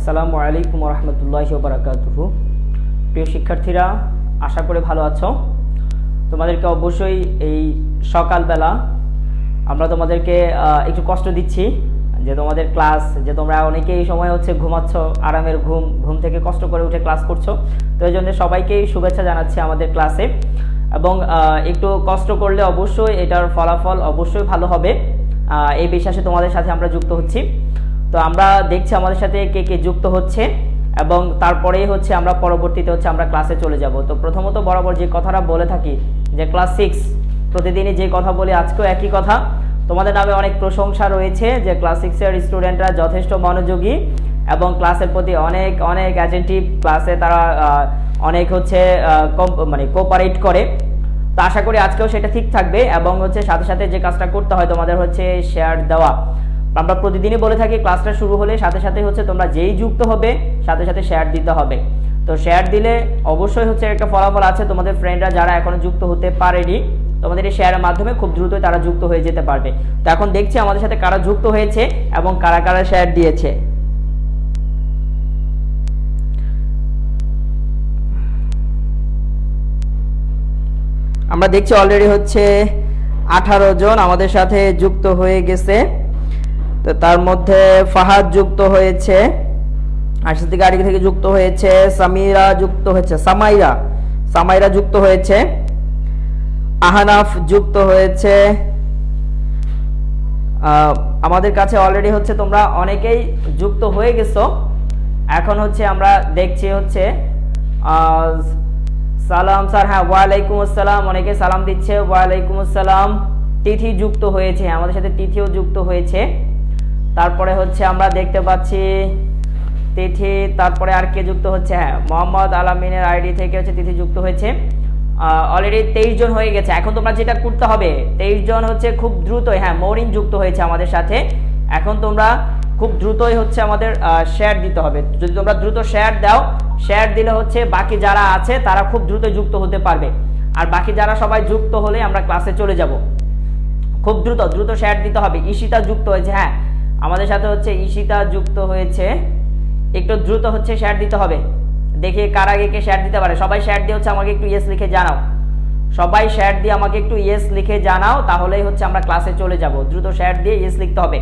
আসসালামু আলাইকুম রহমতুল্লাহি ওয়া বারাকাতুহু। প্রিয় শিক্ষার্থীরা, আশা করি ভালো আছো। তোমাদেরকে অবশ্যই এই সকালবেলা আমরা তোমাদেরকে একটু কষ্ট দিচ্ছি যে তোমাদের ক্লাস, যে তোমরা অনেকেই এই সময় হচ্ছে ঘুমাচ্ছ, আরামের ঘুম থেকে কষ্ট করে উঠে ক্লাস করছো। তো এই জন্য সবাইকেই শুভেচ্ছা জানাচ্ছি আমাদের ক্লাসে। এবং একটু কষ্ট করলে অবশ্যই এটার ফলাফল অবশ্যই ভালো হবে, এই বিশ্বাসে তোমাদের সাথে আমরা যুক্ত হচ্ছি। তো আমরা দেখছি আমাদের সাথে কে কে যুক্ত হচ্ছে, এবং তারপরেই হচ্ছে আমরা পরবর্তীতে হচ্ছে আমরা ক্লাসে চলে যাব। তো প্রথমত বরাবর যে কথাটা বলে থাকি যে ক্লাস 6 প্রতিদিনই যে কথা বলি, আজকেও একই কথা। তোমাদের নামে অনেক প্রশংসা রয়েছে যে ক্লাস 6-এর স্টুডেন্টরা যথেষ্ট মনোযোগী এবং ক্লাসের প্রতি অনেক অনেক অ্যাটেন্টিভ, ক্লাসে তারা অনেক হচ্ছে কোঅপারেট করে। তো আশা করি আজকেও সেটা ঠিক থাকবে। এবং হচ্ছে সাথে সাথে যে কাজটা করতে হয় তোমাদের হচ্ছে শেয়ার দেওয়া। আমরা প্রতিদিনই বলে থাকি ক্লাসটা শুরু হলে সাথে সাথে হচ্ছে তোমরা যেই যুক্ত হবে সাথে সাথে শেয়ার দিতে হবে। তো শেয়ার দিলে অবশ্যই হচ্ছে একটা ফলাফল আছে, তোমাদের ফ্রেন্ডরা যারা এখনো যুক্ত হতে পারেনি তোমাদের এই শেয়ারের মাধ্যমে খুব দ্রুতই তারা যুক্ত হয়ে যেতে পারবে। তো এখন দেখছি আমাদের সাথে কারা যুক্ত হয়েছে এবং কারা কারা শেয়ার দিয়েছে। আমরা দেখছি অলরেডি হচ্ছে 18 জন আমাদের সাথে যুক্ত হয়ে গেছে। তো তার মধ্যে ফাহাদ যুক্ত হয়েছে, আশিক গাড়ি থেকে যুক্ত হয়েছে, সামিরা যুক্ত হয়েছে, সামাইরা যুক্ত হয়েছে, আহানাফ যুক্ত হয়েছে। আমাদের কাছে অলরেডি হচ্ছে তোমরা অনেকেই যুক্ত হয়ে গেছো। এখন হচ্ছে আমরা দেখছি হচ্ছে সালাম স্যার, হ্যাঁ ওয়ালাইকুম আসসালাম, অনেকে সালাম দিচ্ছে, ওয়ালাইকুম আসসালাম। তিথি যুক্ত হয়েছে, আমাদের সাথে তিথিও যুক্ত হয়েছে। তারপরে হচ্ছে আমরা দেখতে পাচ্ছি তিথি, তারপরে আর কে যুক্ত হচ্ছে, হ্যাঁ মোহাম্মদ আলামিনের আইডি থেকে হচ্ছে তিথি যুক্ত হয়েছে। অলরেডি 23 জন হয়ে গেছে। এখন তোমরা যেটা করতে হবে, 23 জন হচ্ছে খুব দ্রুতই, হ্যাঁ মরিন যুক্ত হয়েছে আমাদের সাথে। এখন তোমরা খুব দ্রুতই হচ্ছে আমাদের শেয়ার দিতে হবে। যদি তোমরা দ্রুত শেয়ার দাও, শেয়ার দিলে হচ্ছে বাকি যারা আছে তারা খুব দ্রুত যুক্ত হতে পারবে। আর বাকি যারা সবাই যুক্ত হলে আমরা ক্লাসে চলে যাব। খুব দ্রুত শেয়ার দিতে হবে। ঈশিতা যুক্ত হয়েছে, হ্যাঁ আমাদের সাথে হচ্ছে ঈশিতা যুক্ত হয়েছে। একটু দ্রুত হচ্ছে শেয়ার দিতে হবে। দেখি কার আগে কে শেয়ার দিতে পারে। সবাই শেয়ার দিয়ে হচ্ছে আমাকে একটু ইয়েস লিখে জানাও। সবাই শেয়ার দিয়ে আমাকে একটু ইয়েস লিখে জানাও, তাহলেই হচ্ছে আমরা ক্লাসে চলে যাব। দ্রুত শেয়ার দিয়ে ইয়েস লিখতে হবে।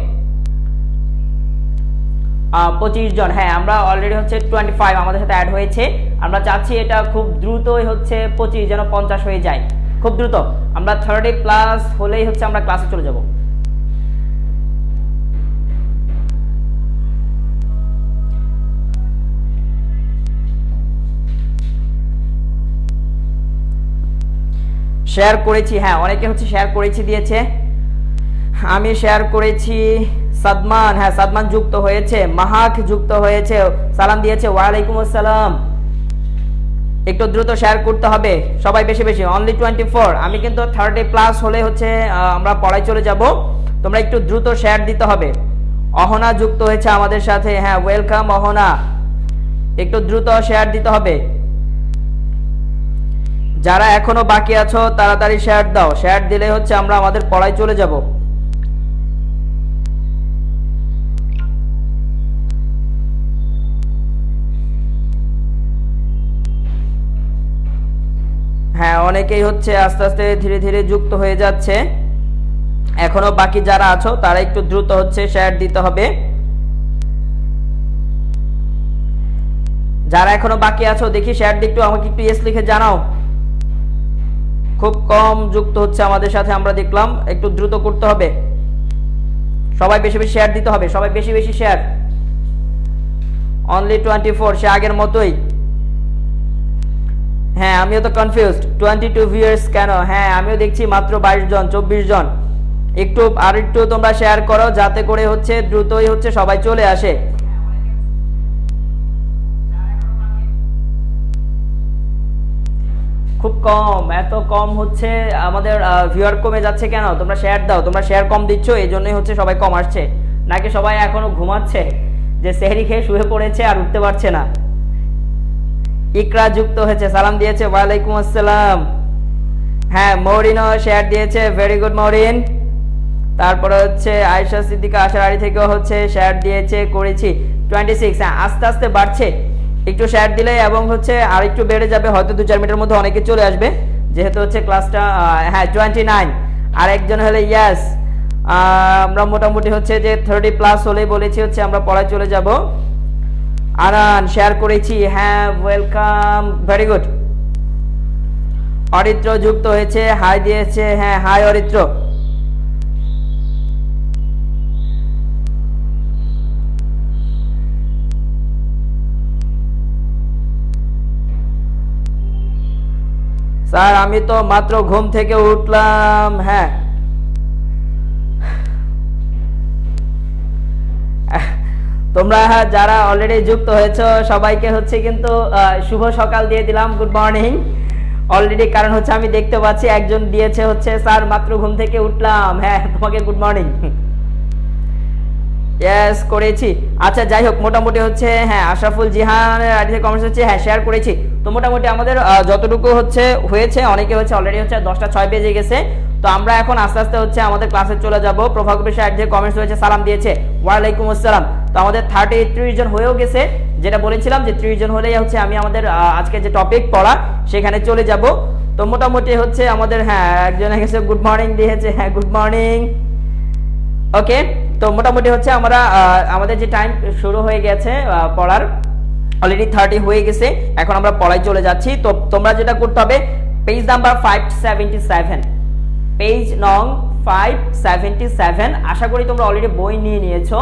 25 জন, হ্যাঁ আমরা অলরেডি হচ্ছে 25 আমাদের সাথে অ্যাড হয়েছে। আমরা চাচ্ছি এটা খুব দ্রুতই হচ্ছে 25 যেন 50 হয়ে যায়। খুব দ্রুত আমরা 30+ হলেই হচ্ছে আমরা ক্লাসে চলে যাব। শেয়ার করেছি, হ্যাঁ অনেকে হচ্ছে শেয়ার করেছি দিয়েছে। আমি শেয়ার করেছি। সাদমান, হ্যাঁ সাদমান যুক্ত হয়েছে। মাহাক যুক্ত হয়েছে, সালাম দিয়েছে, ওয়ালাইকুম আসসালাম। একটু দ্রুত শেয়ার করতে হবে সবাই, বেশি বেশি। অনলি 24। আমি কিন্তু 30+ হলে হচ্ছে আমরা পড়ায় চলে যাব। তোমরা একটু দ্রুত শেয়ার দিতে হবে। অহনা যুক্ত হয়েছে আমাদের সাথে, হ্যাঁ ওয়েলকাম অহনা। একটু দ্রুত শেয়ার দিতে হবে। যারা এখনো বাকি আছো তাড়াতাড়ি শেয়ার দাও। শেয়ার দিলে হচ্ছে আমরা আমাদের পড়ায় চলে যাব। হ্যাঁ অনেকেই হচ্ছে আস্তে আস্তে ধীরে ধীরে যুক্ত হয়ে যাচ্ছে। এখনো বাকি যারা আছো তারা একটু দ্রুত হচ্ছে শেয়ার দিতে হবে। যারা এখনো বাকি আছো দেখি শেয়ার দিয়ে একটু আমাকে একটু ইয়েস লিখে জানাও। খুব কম যুক্ত হচ্ছে আমাদের সাথে আমরা দেখলাম। একটু দ্রুত করতে হবে। সবাই বেশি বেশি শেয়ার দিতে হবে, সবাই বেশি বেশি শেয়ার। অনলি 24, সে আগের মতোই। হ্যাঁ আমিও তো কনফিউজড, 22 ভিউয়ার্স কেন? হ্যাঁ আমিও দেখছি মাত্র 22 জন, 24 জন। একটু আর একটু তোমরা শেয়ার করো যাতে করে হচ্ছে দ্রুতই হচ্ছে সবাই চলে আসে। খুব কম, এত কম হচ্ছে আমাদের ভিউয়ার কমে যাচ্ছে কেন? তোমরা শেয়ার দাও। তোমরা শেয়ার কম দিচ্ছ, এই জন্যই হচ্ছে সবাই কম আসছে। নাকি সবাই এখনো ঘুমাচ্ছে, যে সেহরি খেয়ে শুয়ে পড়েছে আর উঠতে পারছে না? ইকরা যুক্ত হয়েছে, সালাম দিয়েছে, ওয়ালাইকুম আসসালাম। হ্যাঁ মরিনও শেয়ার দিয়েছে, ভেরি গুড মরিন। তারপরে হচ্ছে আয়েশা সিদ্দিকা আশার আড়ি থেকেও হচ্ছে শেয়ার দিয়েছে, করেছি। 26, হ্যাঁ আস্তে আস্তে বাড়ছে, একটু শেয়ার দিলে এবং হচ্ছে আর একটু বেড়ে যাবে, হয়তো 2-4 মিনিটের মধ্যে অনেকে চলে আসবে, যেহেতু হচ্ছে ক্লাসটা হ্যাঁ 29, আর একজন হলে ইয়াস, আমরা মোটামুটি হচ্ছে যে 30+ হলেই বলেছি হচ্ছে আমরা পড়ায় চলে যাব। আনান শেয়ার করেছি, হ্যাঁ ওয়েলকাম, ভেরি গুড। অরিত্র যুক্ত হয়েছে, হাই দিয়েছে, হ্যাঁ হাই অরিত্র। স্যার আমি তো মাত্র ঘুম থেকে উঠলাম, হ্যাঁ তোমরা যারা অলরেডি যুক্ত হয়েছো সবাইকে হচ্ছে কিন্তু শুভ সকাল দিয়ে দিলাম, গুড মর্নিং অলরেডি, কারণ হচ্ছে আমি দেখতে পাচ্ছি একজন দিয়েছে হচ্ছে স্যার মাত্র ঘুম থেকে উঠলাম, হ্যাঁ তোমাকে গুড মর্নিং। ইয়েস করেছি, আচ্ছা যাই হোক মোটামুটি হচ্ছে হ্যাঁ আশরাফুল জিহানের আইডিতে কমেন্টস হচ্ছে হ্যাঁ শেয়ার করেছি। তো মোটামুটি আমাদের যতটুকু হচ্ছে হয়েছে, অনেকে হচ্ছে অলরেডি হচ্ছে 10:06 বেজে গেছে, তো আমরা এখন আস্তে আস্তে হচ্ছে আমাদের ক্লাসে চলে যাব। প্রভাকর সাহেব যে কমেন্টস হয়েছে সালাম দিয়েছে, ওয়ালাইকুম আসসালাম। তো আমাদের 33 জন হয়েও গেছে, যেটা বলেছিলাম যে 30 জন হলেই হচ্ছে আমি আমাদের আজকে যে টপিক পড়া সেখানে চলে যাব। তো মোটামুটি হচ্ছে আমাদের হ্যাঁ একজন এসে গুড মর্নিং দিয়েছে, হ্যাঁ গুড মর্নিং, ওকে। তো মোটামুটি হচ্ছে আমরা আমাদের যে টাইম শুরু হয়ে গেছে পড়ার, অলরেডি 30 হয়ে গেছে, এখন আমরা পড়ায় চলে যাচ্ছি। তো তোমরা যেটা করতে হবে, পেজ নাম্বার 577, পেজ নং 577, আশা করি তোমরা অলরেডি বই নিয়ে নিয়েছো,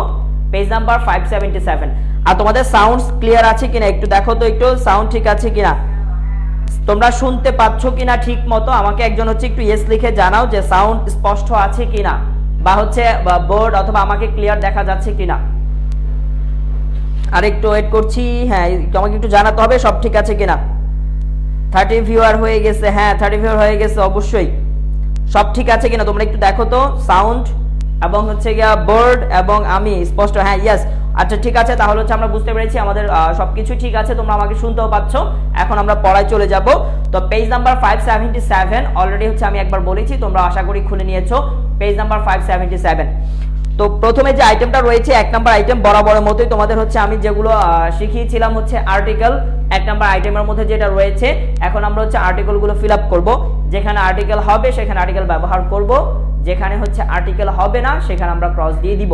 পেজ নাম্বার 577। আর তোমাদের সাউন্ড ক্লিয়ার আছে কিনা একটু দেখো তো, একটু সাউন্ড ঠিক আছে কিনা, তোমরা শুনতে পাচ্ছ কিনা ঠিক মতো, আমাকে একজন হচ্ছে একটু ইয়েস লিখে জানাও যে সাউন্ড স্পষ্ট আছে কিনা, বা হচ্ছে বোর্ড অথবা আমাকে ক্লিয়ার দেখা যাচ্ছে কিনা। আর একটু ওয়েট করছি, হ্যাঁ আমাকে একটু জানাতে হবে সব ঠিক আছে কিনা। 30 ভিউয়ার হয়ে গেছে, হ্যাঁ 30 ভিউয়ার হয়ে গেছে, অবশ্যই সব ঠিক আছে কিনা তোমরা একটু দেখো তো, সাউন্ড এবং হচ্ছে গিয়া বোর্ড এবং আমি স্পষ্ট, হ্যাঁ ইয়েস, আচ্ছা ঠিক আছে, তাহলে হচ্ছে আমরা বুঝতে পেরেছি আমাদের সবকিছু ঠিক আছে, তোমরা আমাকে শুনতেও পাচ্ছ। এখন আমরা পড়ায় চলে যাব। তো পেজ নাম্বার 577 অলরেডি হচ্ছে আমি একবার বলেছি, তোমরা আশা করি খুলে নিয়েছো, পেজ নাম্বার 577। তো প্রথমে যে আইটেমটা রয়েছে 1 নাম্বার আইটেম, বরাবরের মতোই তোমাদের হচ্ছে আমি যেগুলো শিখিয়েছিলাম হচ্ছে আর্টিকেল, 1 নাম্বার আইটেমের মধ্যে যেটা রয়েছে, এখন আমরা হচ্ছে আর্টিকেলগুলো ফিল আপ করবো। যেখানে আর্টিকেল হবে সেখানে আর্টিকেল ব্যবহার করব, যেখানে হচ্ছে আর্টিকেল হবে না সেখানে আমরা ক্রস দিয়ে দিব।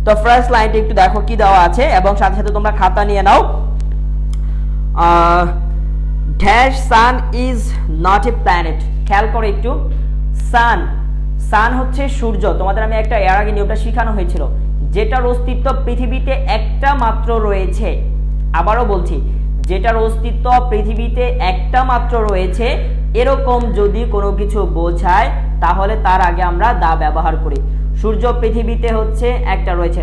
তো ফার্স্ট লাইনটা একটু দেখো কি দেওয়া আছে, এবং সাথে সাথে তোমরা খাতা নিয়ে নাও। Dash sun is not a planet, খেয়াল করো একটু, সান, সান হচ্ছে সূর্য। তোমাদের আমি একটা এর আগে নিয়মটা শেখানো হয়েছিল, যেটার অস্তিত্ব পৃথিবীতে একটা মাত্র রয়েছে, আবারও বলছি, যেটার অস্তিত্ব পৃথিবীতে একটা মাত্র রয়েছে, এরকম যদি কোনো কিছু বোঝায় তাহলে তার আগে আমরা দা ব্যবহার করি। সূর্য পৃথিবীতে হচ্ছে একটা রয়েছে,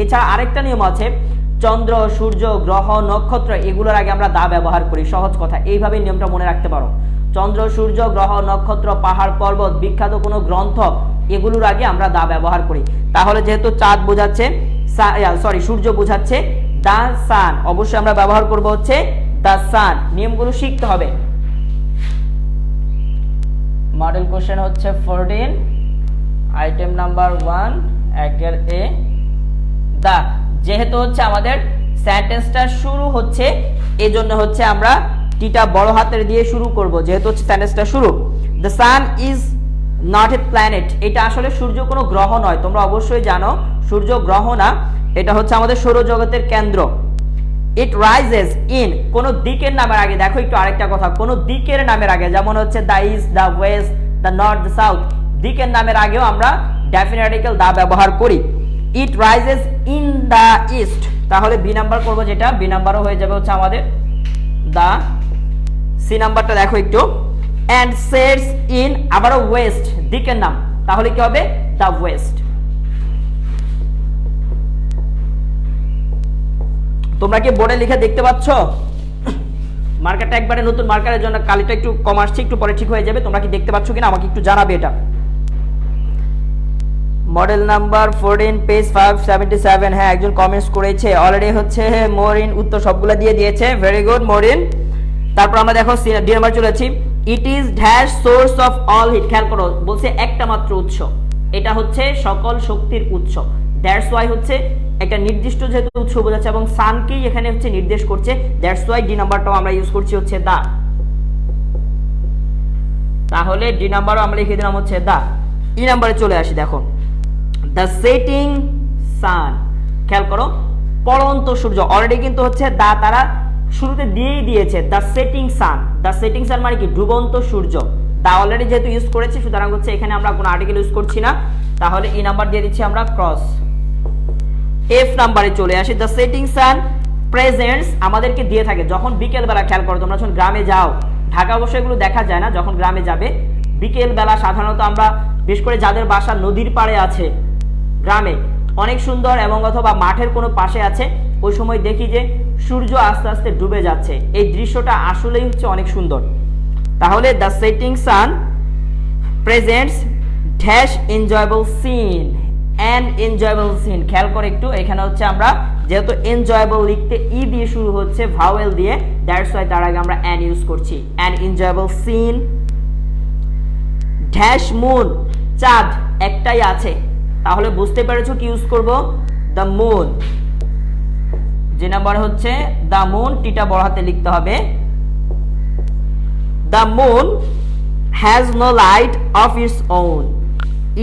এছাড়া আরেকটা নিয়ম আছে, চন্দ্র, সূর্য, গ্রহ, নক্ষত্র, এগুলোর আগে আমরা দা ব্যবহার করি। সহজ কথা, এইভাবে নিয়মটা মনে রাখতে পারো, চন্দ্র, সূর্য, গ্রহ, নক্ষত্র, পাহাড়, পর্বত, বিখ্যাত কোনো গ্রন্থ, এগুলোর আগে আমরা দা ব্যবহার করি। তাহলে যেহেতু চাঁদ বোঝাচ্ছে, সূর্য বোঝাচ্ছে, দা সান, অবশ্যই আমরা ব্যবহার করব হচ্ছে দা সান। নিয়মগুলো শিখতে হবে। মডেল কোশ্চেন হচ্ছে 14, আইটেম নাম্বার 1 একের এ, দা। যেহেতু হচ্ছে আমাদের সেন্টেন্সটা শুরু হচ্ছে, এজন্য হচ্ছে আমরা টিটা বড় হাতের দিয়ে শুরু করব, যেহেতু হচ্ছে সেন্টেন্সটা শুরু। The sun is not a planet, এটা আসলে সূর্য কোনো গ্রহ নয়, তোমরা অবশ্যই জানো সূর্য গ্রহ না, এটা হচ্ছে আমাদের সৌরজগতের কেন্দ্র। ইট রাইজেস ইন, কোন দিকের নামের আগে, দেখো একটু আরেকটা কথা, কোন দিকের নামের আগে, যেমন হচ্ছে the east, the West, the north, the south, দিকের নামের আগেও আমরা ডেফিনিট আর্টিকেল দা ব্যবহার করি। ইট রাইজেস ইন দ্য ইস্ট, তাহলে বি নাম্বার করবো, যেটা বি নাম্বারও হয়ে যাবে হচ্ছে আমাদের দা। সি নাম্বারটা দেখো একটু, এন্ড সেটস ইন, আবারও ওয়েস্ট, দিকের নাম, তাহলে কি হবে দা ওয়েস্ট। তোমরা কি বোর্ডে লিখে দেখতে পাচ্ছ? মার্কারটা একবারে নতুন মার্কারের জন্য কালিটা একটু কম আসছে, একটু পরে ঠিক হয়ে যাবে। তোমরা কি দেখতে পাচ্ছ কিনা আমাকে একটু জানাবে এটা। মডেল নাম্বার 14 পেজ 577, হ্যাঁ একজন কমেন্টস করেছে অলরেডি হচ্ছে মরিন, উত্তর সবগুলো দিয়ে দিয়েছে, ভেরি গুড মরিন। তারপর আমরা দেখো ডি নাম্বার চলে যাচ্ছি, it is dash source of all heat, খেয়াল করো বলছে একটা মাত্র উৎস, এটা হচ্ছে সকল শক্তির উৎস, দ্যাটস ওয়াই হচ্ছে একটা নির্দিষ্ট যেহেতু উৎস বোঝাচ্ছে এবং সানকেই এখানে হচ্ছে নির্দেশ করছে, দ্যাটস ওয়াই ডি নাম্বারটাও আমরা ইউজ করছি হচ্ছে দা। তাহলে ডি নাম্বারও আমরা লিখে দিলাম হচ্ছে দা। ই নাম্বারে চলে আসি, দেখো দ্য সেটিং সান। খেয়াল করো, পড়ন্ত সূর্য, অলরেডি কিন্তু হচ্ছে দা তারা শুরুতে দিয়েই দিয়েছে, the setting San. The setting সান মানে কি, ডুবন্ত সূর্য। দা অলরেডি যেহেতু ইউজ করেছি, সুতরাং হচ্ছে এখানে আমরা কোনো আর্টিকেল ইউজ করছি না, তাহলে ই নাম্বার দিয়ে দিচ্ছি আমরা ক্রস। এফ নাম্বারে চলে আসি, দ্য সেটিং সান প্রেজেন্টস আমাদেরকে দিয়ে থাকে যখন বিকেল বেলা। খেয়াল করো, তোমরা যখন গ্রামে যাও, ঢাকা অবশ্য এগুলো দেখা যায় না, যখন গ্রামে যাবে বিকেল বেলা সাধারণত আমরা, বিশেষ করে যাদের বাসা নদীর পাড়ে আছে গ্রামে, অনেক সুন্দর, এবং অথবা মাঠের কোনো পাশে আছে, ওই সময় দেখি যে সূর্য আস্তে আস্তে ডুবে যাচ্ছে। এই দৃশ্যটা আসলেই হচ্ছে অনেক সুন্দর। তাহলে the setting sun presents dash enjoyable scene, an enjoyable scene. খেয়াল করে একটু, এখানে হচ্ছে আমরা যেহেতু এনজয়েবল লিখতে ই দিয়ে শুরু হচ্ছে, ভাওয়েল দিয়ে, দ্যাটস ওয়াই তার আগে আমরা অ্যান ইউজ করছি। An enjoyable scene. Dash moon, চাঁদ একটাই আছে, তাহলে বুঝতে পেরেছো কি ইউজ করব, দ্য মুন। যে নাম্বার হচ্ছে দ্য মুন, টিটা বড় হাতে লিখতে হবে। The moon has no light of its own,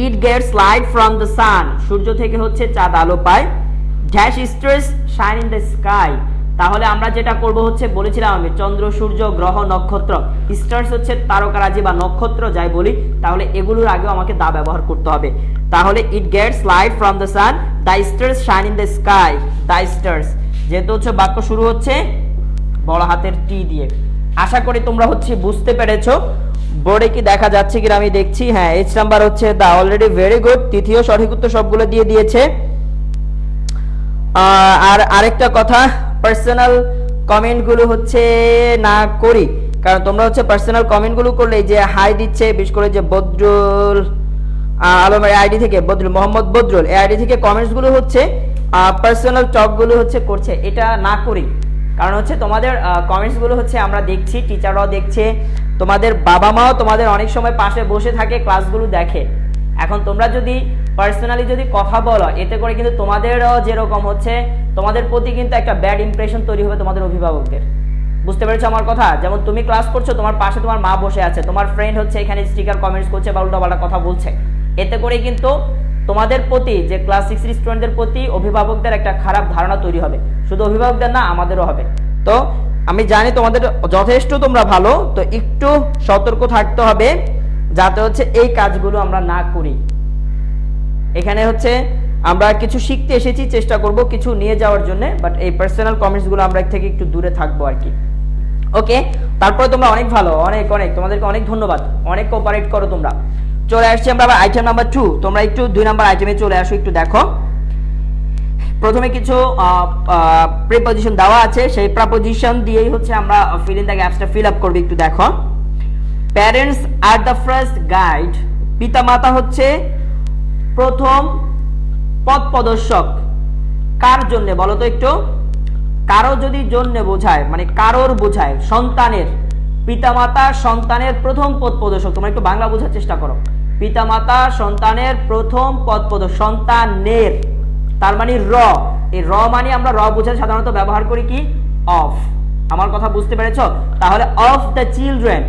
it gets light from the sun. সূর্য থেকে হচ্ছে চাঁদ আলো পায়। Dash stars shine in the sky, তাহলে আমরা যেটা করব হচ্ছে, বলেছিলাম আমি, চন্দ্র, সূর্য, গ্রহ, নক্ষত্র। স্টার্স হচ্ছে তারকারাজি বা নক্ষত্র যাই বলি, তাহলে এগুলোর আগেও আমাকে দা ব্যবহার করতে হবে। তাহলে ইট gets light from the San, the stars shine in the sky. The stars, যেহেতু হচ্ছে বাক্য শুরু হচ্ছে বড় হাতের টি দিয়ে। আশা করি তোমরা হচ্ছে বুঝতে পেরেছো। বোর্ডে কি দেখা যাচ্ছে কিনা আমি দেখছি, হ্যাঁ, এইচ নাম্বার হচ্ছে দা। অলরেডি ভেরি গুড, তৃতীয় সঠিক উত্তর সবগুলো দিয়ে দিয়েছে। আর আরেকটা কথা, পার্সোনাল কমেন্টগুলো হচ্ছে না করি, কারণ তোমরা হচ্ছে পার্সোনাল কমেন্টগুলো করলে যে হাই দিচ্ছে, বিশেষ করে যে বদরুল আলমের আইডি থেকে, বদরুল মোহাম্মদ বদরুল, এই আইডি থেকে কমেন্টসগুলো হচ্ছে পার্সোনাল টকগুলো হচ্ছে করছে, এটা না করি। কারণ হচ্ছে তোমাদের কমেন্টসগুলো হচ্ছে আমরা দেখছি, টিচাররাও দেখছে, তোমাদের বাবা মাও তোমাদের অনেক সময় পাশে বসে থাকে, ক্লাসগুলো দেখে। এখন তোমরা যদি পার্সোনালি যদি কথা বলো, এতে করে কিন্তু তোমাদেরও যেরকম হচ্ছে, তোমাদের প্রতি কিন্তু একটা ব্যাড ইমপ্রেশন তৈরি হবে তোমাদের অভিভাবকদের। বুঝতে পেরেছো আমার কথা? যেমন তুমি ক্লাস করছো, তোমার পাশে তোমার মা বসে আছে, তোমার ফ্রেন্ড হচ্ছে এখানে স্টিকার কমেন্টস করছে বা উল্টাপাল্টা কথা বলছে, এতে করে কিন্তু তোমাদের প্রতি, যে ক্লাস 6 এর স্টুডেন্টদের প্রতি অভিভাবকদের একটা খারাপ ধারণা তৈরি হবে। শুধু অভিভাবকদের না, আমাদেরও হবে। তো আমি জানি তোমাদের যথেষ্ট তোমরা ভালো, তো একটু সতর্ক থাকতে হবে যাতে হচ্ছে এই কাজগুলো আমরা না করি। এখানে হচ্ছে আমরা কিছু শিখতে এসেছি, চেষ্টা করব কিছু নিয়ে যাওয়ার জন্য, বাট এই পার্সোনাল কমেন্টসগুলো আমরা থেকে একটু দূরে থাকবো আর কি। ওকে, তারপরে তোমরা অনেক ভালো, অনেক অনেক তোমাদেরকে অনেক ধন্যবাদ, অনেক কোঅপারেট করো তোমরা। চলে আসছি আমরা আবার আইটেম নাম্বার 2। তোমরা একটু 2 নাম্বার আইটেমে চলে আসো, একটু দেখো। প্রথমে কিছু প্রিপজিশন দেওয়া আছে, সেই প্রিপজিশন দিয়েই হচ্ছে আমরা ফিল ইন দ্য গ্যাপসটা ফিল আপ করব। একটু দেখো, parents are the first guide, পিতামাতা হচ্ছে প্রথম পথ প্রদর্শক। কার জন্য বলো তো একটু? কারো যদি জন্য বোঝায়, মানে কারোর বোঝায়, সন্তানের, পিতামাতা সন্তানের প্রথম পথ প্রদর্শক। তোমরা একটু বাংলা বোঝার চেষ্টা করো। পিতামাতা সন্তানের প্রথম পথ প্রদর্শক, সন্তানের, তার মানে র। এই র মানে আমরা র বোঝাতে সাধারণত ব্যবহার করি কি? অফ। আমার কথা বুঝতে পেরেছো? তাহলে অফ দ্য চিলড্রেন,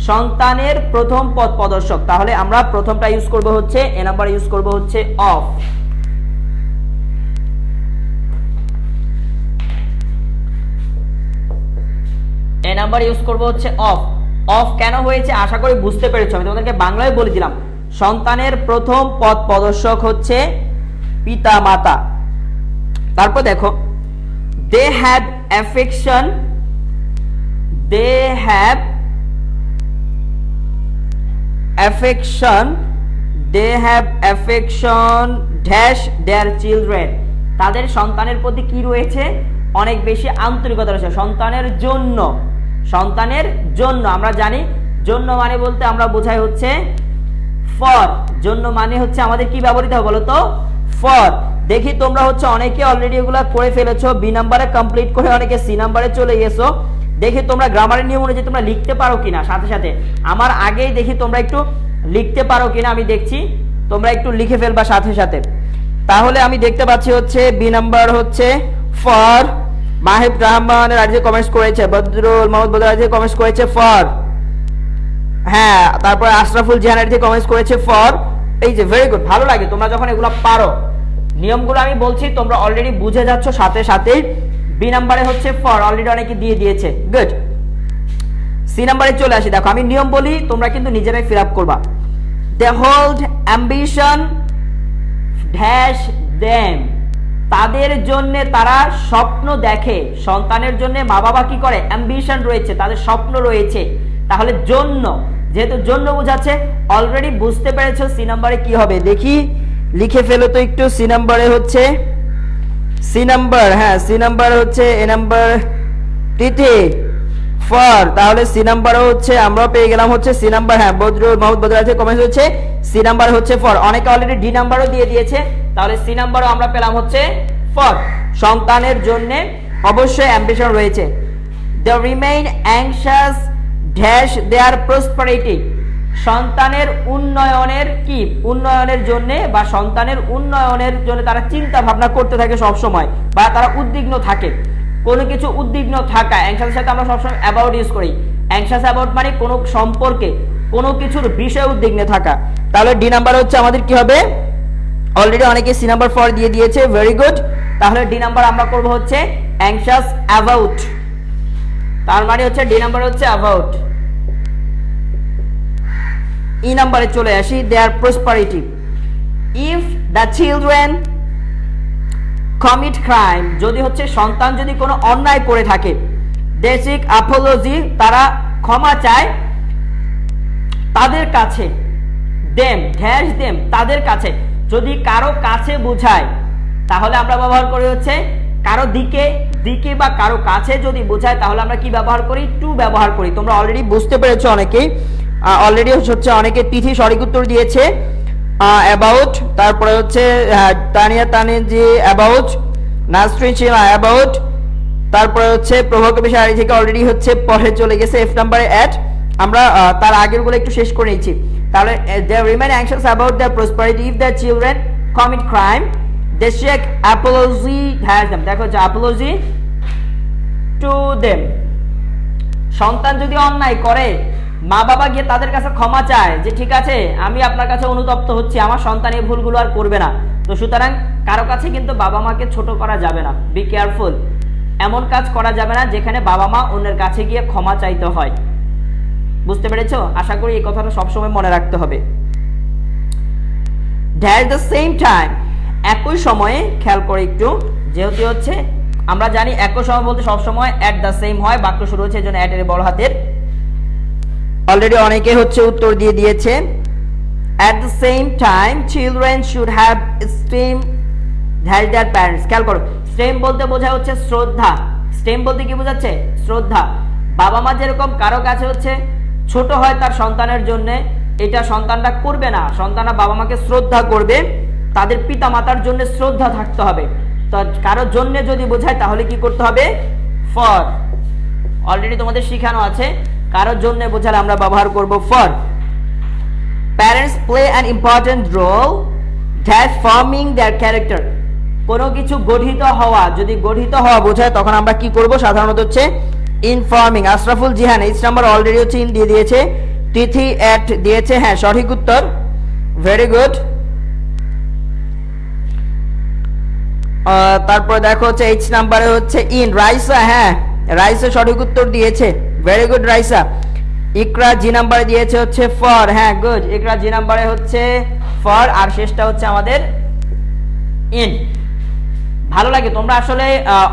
সন্তানের প্রথম পথ প্রদর্শক। তাহলে আমরা প্রথমটা ইউজ করব হচ্ছে, এ নাম্বার ইউজ করব হচ্ছে অফ। এ নাম্বার ইউজ করব হচ্ছে অফ। অফ কেন হয়েছে আশা করি বুঝতে পেরেছো। আমি তোমাদেরকে বাংলায় বলে দিলাম, সন্তানের প্রথম পথ প্রদর্শক হচ্ছে পিতা মাতা। তারপর দেখো, they have affection, they have affection, they have affection dash their children, তাদের সন্তানের প্রতি কি রয়েছে? অনেক বেশি আন্তরিকতা রয়েছে। সন্তানের জন্য, সন্তানের জন্য, আমরা জানি জন্য মানে বলতে আমরা বোঝাই হচ্ছে ফর। জন্য মানে হচ্ছে আমাদের কি ব্যবহৃত হবে বলো তো? ফর। দেখি তোমরা হচ্ছে অনেকে অলরেডি এগুলা করে ফেলেছো, বি নাম্বারে কমপ্লিট করে অনেকে সি নাম্বারে চলে গেছো। দেখি তোমরা গ্রামারের নিয়ম অনুযায়ী তোমরা লিখতে পারো কিনা, সাথে সাথে আমার আগেই দেখি তোমরা একটু লিখতে পারো কিনা। আমি দেখছি তোমরা একটু লিখে ফেলবা সাথে সাথে। তাহলে আমি দেখতে পাচ্ছি হচ্ছে বি নাম্বার হচ্ছে ফর মাহিব রহমানের আজকে কমেন্টস করেছে, বদরুল মোহাম্মদ বদর আজকে কমেন্টস করেছে ফর, হ্যাঁ তারপর আশরাফুল জিহান আজকে কমেন্টস করেছে ফর। এই যে ভেরি গুড, ভালো লাগে তোমরা যখন এগুলো পারো। নিয়মগুলো আমি বলছি তোমরা অলরেডি বুঝে যাচ্ছ সাথে সাথেই। বি নাম্বারে হচ্ছে ফর, অলরেডি অনেকে দিয়ে দিয়েছে, গুড। সি নাম্বারে চলে আসি, দেখো আমি নিয়ম বলি তোমরা কিন্তু নিজেরাই ফিল আপ করবা। They hold ambition dash them, তাদের জন্য তারা স্বপ্ন দেখে। সন্তানের জন্য মা বাবা কি করে, অ্যাম্বিশন রয়েছে, তাদের স্বপ্ন রয়েছে। তাহলে জন্য, যেহেতু জন্য বোঝাচ্ছে অলরেডি বুঝতে পেরেছো সি নাম্বারে কি হবে, দেখি লিখে ফেলো তো একটু। সি নাম্বারে হচ্ছে সি নাম্বার, হ্যাঁ সি নাম্বার হচ্ছে এ নাম্বার তিথি ফর, তাহলে সি নাম্বারও হচ্ছে আমরা পেয়ে গেলাম হচ্ছে সি নাম্বার, হ্যাঁ বদরুল মোহাম্মদ বদর আছে কমেন্ট হচ্ছে সি নাম্বার হচ্ছে ফর। অনেকে অলরেডি ডি নাম্বারও দিয়ে দিয়েছে, তাহলে সি নাম্বারও আমরা পেলাম হচ্ছে ফর। সন্তানের জন্য অবশ্যই অ্যাম্বিশন রয়েছে। They remain anxious dash their prosperity, সন্তানের উন্নয়নের কি, উন্নয়নের জন্য বা সন্তানের উন্নয়নের জন্য তারা চিন্তা ভাবনা করতে থাকে সব সময়, বা তারা উদ্বিগ্ন থাকে। কোনো কিছু উদ্বিগ্ন থাকা, অ্যাংশাসের সাথে আমরা সবসময় অ্যাবাউট ইউজ করি। অ্যাংশাস অ্যাবাউট মানে কোনো সম্পর্কে, কোনো কিছুর বিষয়ে উদ্বিগ্ন থাকা। তাহলে ডি নাম্বার হচ্ছে আমাদের কি হবে, অলরেডি অনেকে সি নাম্বার ফর দিয়ে দিয়েছে, ভেরি গুড। তাহলে ডি নাম্বার আমরা করব হচ্ছে অ্যাংশাস অ্যাবাউট, তার মানে হচ্ছে ডি নাম্বার হচ্ছে অ্যাবাউট। ই নাম্বারে চলে আসি, their prosperity. If the children commit crime, যদি হচ্ছে সন্তান যদি কোনো অন্যায় করে থাকে, দে সিক অ্যাপোলজি, তারা ক্ষমা চায় তাদের কাছে, দেম ড্যাশ দেম, তাদের কাছে। যদি কারো কাছে বোঝায় তাহলে আমরা ব্যবহার করি হচ্ছে কারো দিকে, দিকে বা কারো কাছে যদি বোঝায় তাহলে আমরা কি ব্যবহার করি, টু ব্যবহার করি। তোমরা অলরেডি বুঝতে পেরেছো অনেকেই, অলরেডি হচ্ছে অনেকে তিথি সঠিক উত্তর দিয়েছে অ্যাবাউট, তারপরে হচ্ছে তানিয়া তানিজি অ্যাবাউট, নাসরিন শিলা অ্যাবাউট, তারপরে হচ্ছে প্রভাকবি শাড়ি থেকে অলরেডি হচ্ছে পরে চলে গেছে এফ নাম্বারে অ্যাট। আমরা তার আগের গুলো একটু শেষ করে নিচ্ছি। তাহলে they remain anxious about their prosperity if the children commit crime, they seek apology has them, দেখো হচ্ছে অ্যাপোলজি টু দেম। সন্তান যদি অন্যায় করে মা বাবা গিয়ে তাদের কাছে ক্ষমা চায় যে ঠিক আছে আমি আপনার কাছে অনুতপ্ত হচ্ছি, আমার সন্তান এই ভুলগুলো আর করবে না। তো সুতরাং কারো কাছে কিন্তু বাবা মাকে ছোট করা যাবে না, বি কেয়ারফুল। এমন কাজ করা যাবে না যেখানে বাবা মা অন্যের কাছে গিয়ে ক্ষমা চাইতে হয়। বুঝতে পেরেছো? আশা করি এই কথাটা সবসময় মনে রাখতে হবে। অ্যাট দ্য সেম টাইম, একই সময়ে, খেয়াল করে একটু, যেহেতু হচ্ছে আমরা জানি একই সময় বলতে সবসময় অ্যাট দ্য সেম হয়, বাক্য শুরু হচ্ছে এই জন্য অ্যাট এর বড় হাতের। অলরেডি অনেকে হচ্ছে উত্তর দিয়ে দিয়েছে। At the same time children should have stem that their parents, খেয়াল করো স্টেম বলতে বোঝায় হচ্ছে শ্রদ্ধা। স্টেম বলতে কি বোঝাচ্ছে? শ্রদ্ধা। বাবা মা যেরকম কারো কাছে হচ্ছে ছোট হয় তার সন্তানের জন্য, এটা সন্তানরা করবে না, সন্তানরা বাবা মাকে শ্রদ্ধা করবে, তাদের পিতা মাতার জন্য শ্রদ্ধা থাকতে হবে। তো কারোর জন্য যদি বোঝায় তাহলে কি করতে হবে? ফর। অলরেডি তোমাদের শেখানো আছে, কারোর জন্য বোঝালে আমরা ব্যবহার করব for. Parents play an important role that forming their character, কোনো কিছু গঠিত হওয়া, যদি গঠিত হওয়া বোঝায় তখন আমরা কি করব? সাধারণত হচ্ছে informing. Ashraful Jihan H number already হচ্ছে ইন দিয়ে দিয়েছে, তিথি অ্যাট দিয়েছে, হ্যাঁ সঠিক উত্তর, ভেরি গুড। তারপরে দেখো হচ্ছে এইচ নাম্বারে হচ্ছে ইন, রাইসা, হ্যাঁ রাইসা সঠিক উত্তর দিয়েছে, ভেরি গুড রাইসা। ইকরা জি নাম্বারে দিয়েছে হচ্ছে ফর, হ্যাঁ গুড, ইকরা জি নাম্বারে হচ্ছে ফর, আর শেষটা হচ্ছে আমাদের ইন। ভালো লাগে, তোমরা আসলে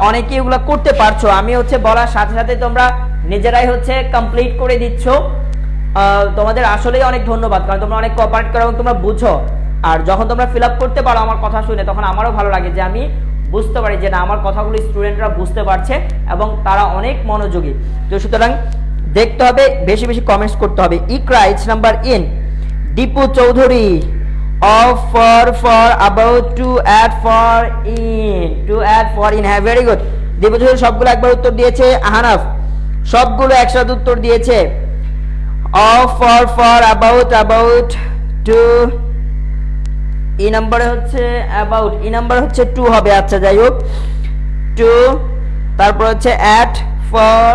অনেকে এগুলো করতে পারছো, আমি হচ্ছে বলার সাথে সাথে তোমরা নিজেরাই হচ্ছে কমপ্লিট করে দিচ্ছ। তোমাদের আসলেই অনেক ধন্যবাদ, কারণ তোমরা অনেক কোঅপারেট করো এবং তোমরা বুঝো। আর যখন তোমরা ফিল আপ করতে পারো আমার কথা শুনে, তখন আমারও ভালো লাগে যে আমি বুঝতে পারি যে না আমার কথাগুলো স্টুডেন্টরা বুঝতে পারছে এবং তারা অনেক মনোযোগী। তো সুতরাং দেখতে হবে, বেশি বেশি কমেন্টস করতে হবে। Iqra H number in, Dipu Chowdhury of for about to add for in, হ্যাঁ ভেরি গুড। দীপু চৌধুরী সবগুলো একবার উত্তর দিয়েছে। আহনাফ সবগুলো একসাথে উত্তর দিয়েছে। of for about to ই নাম্বারে হচ্ছে অ্যাবাউট, ই নাম্বার হচ্ছে টু হবে। আচ্ছা যাই হোক, টু, তারপর হচ্ছে অ্যাট, ফর,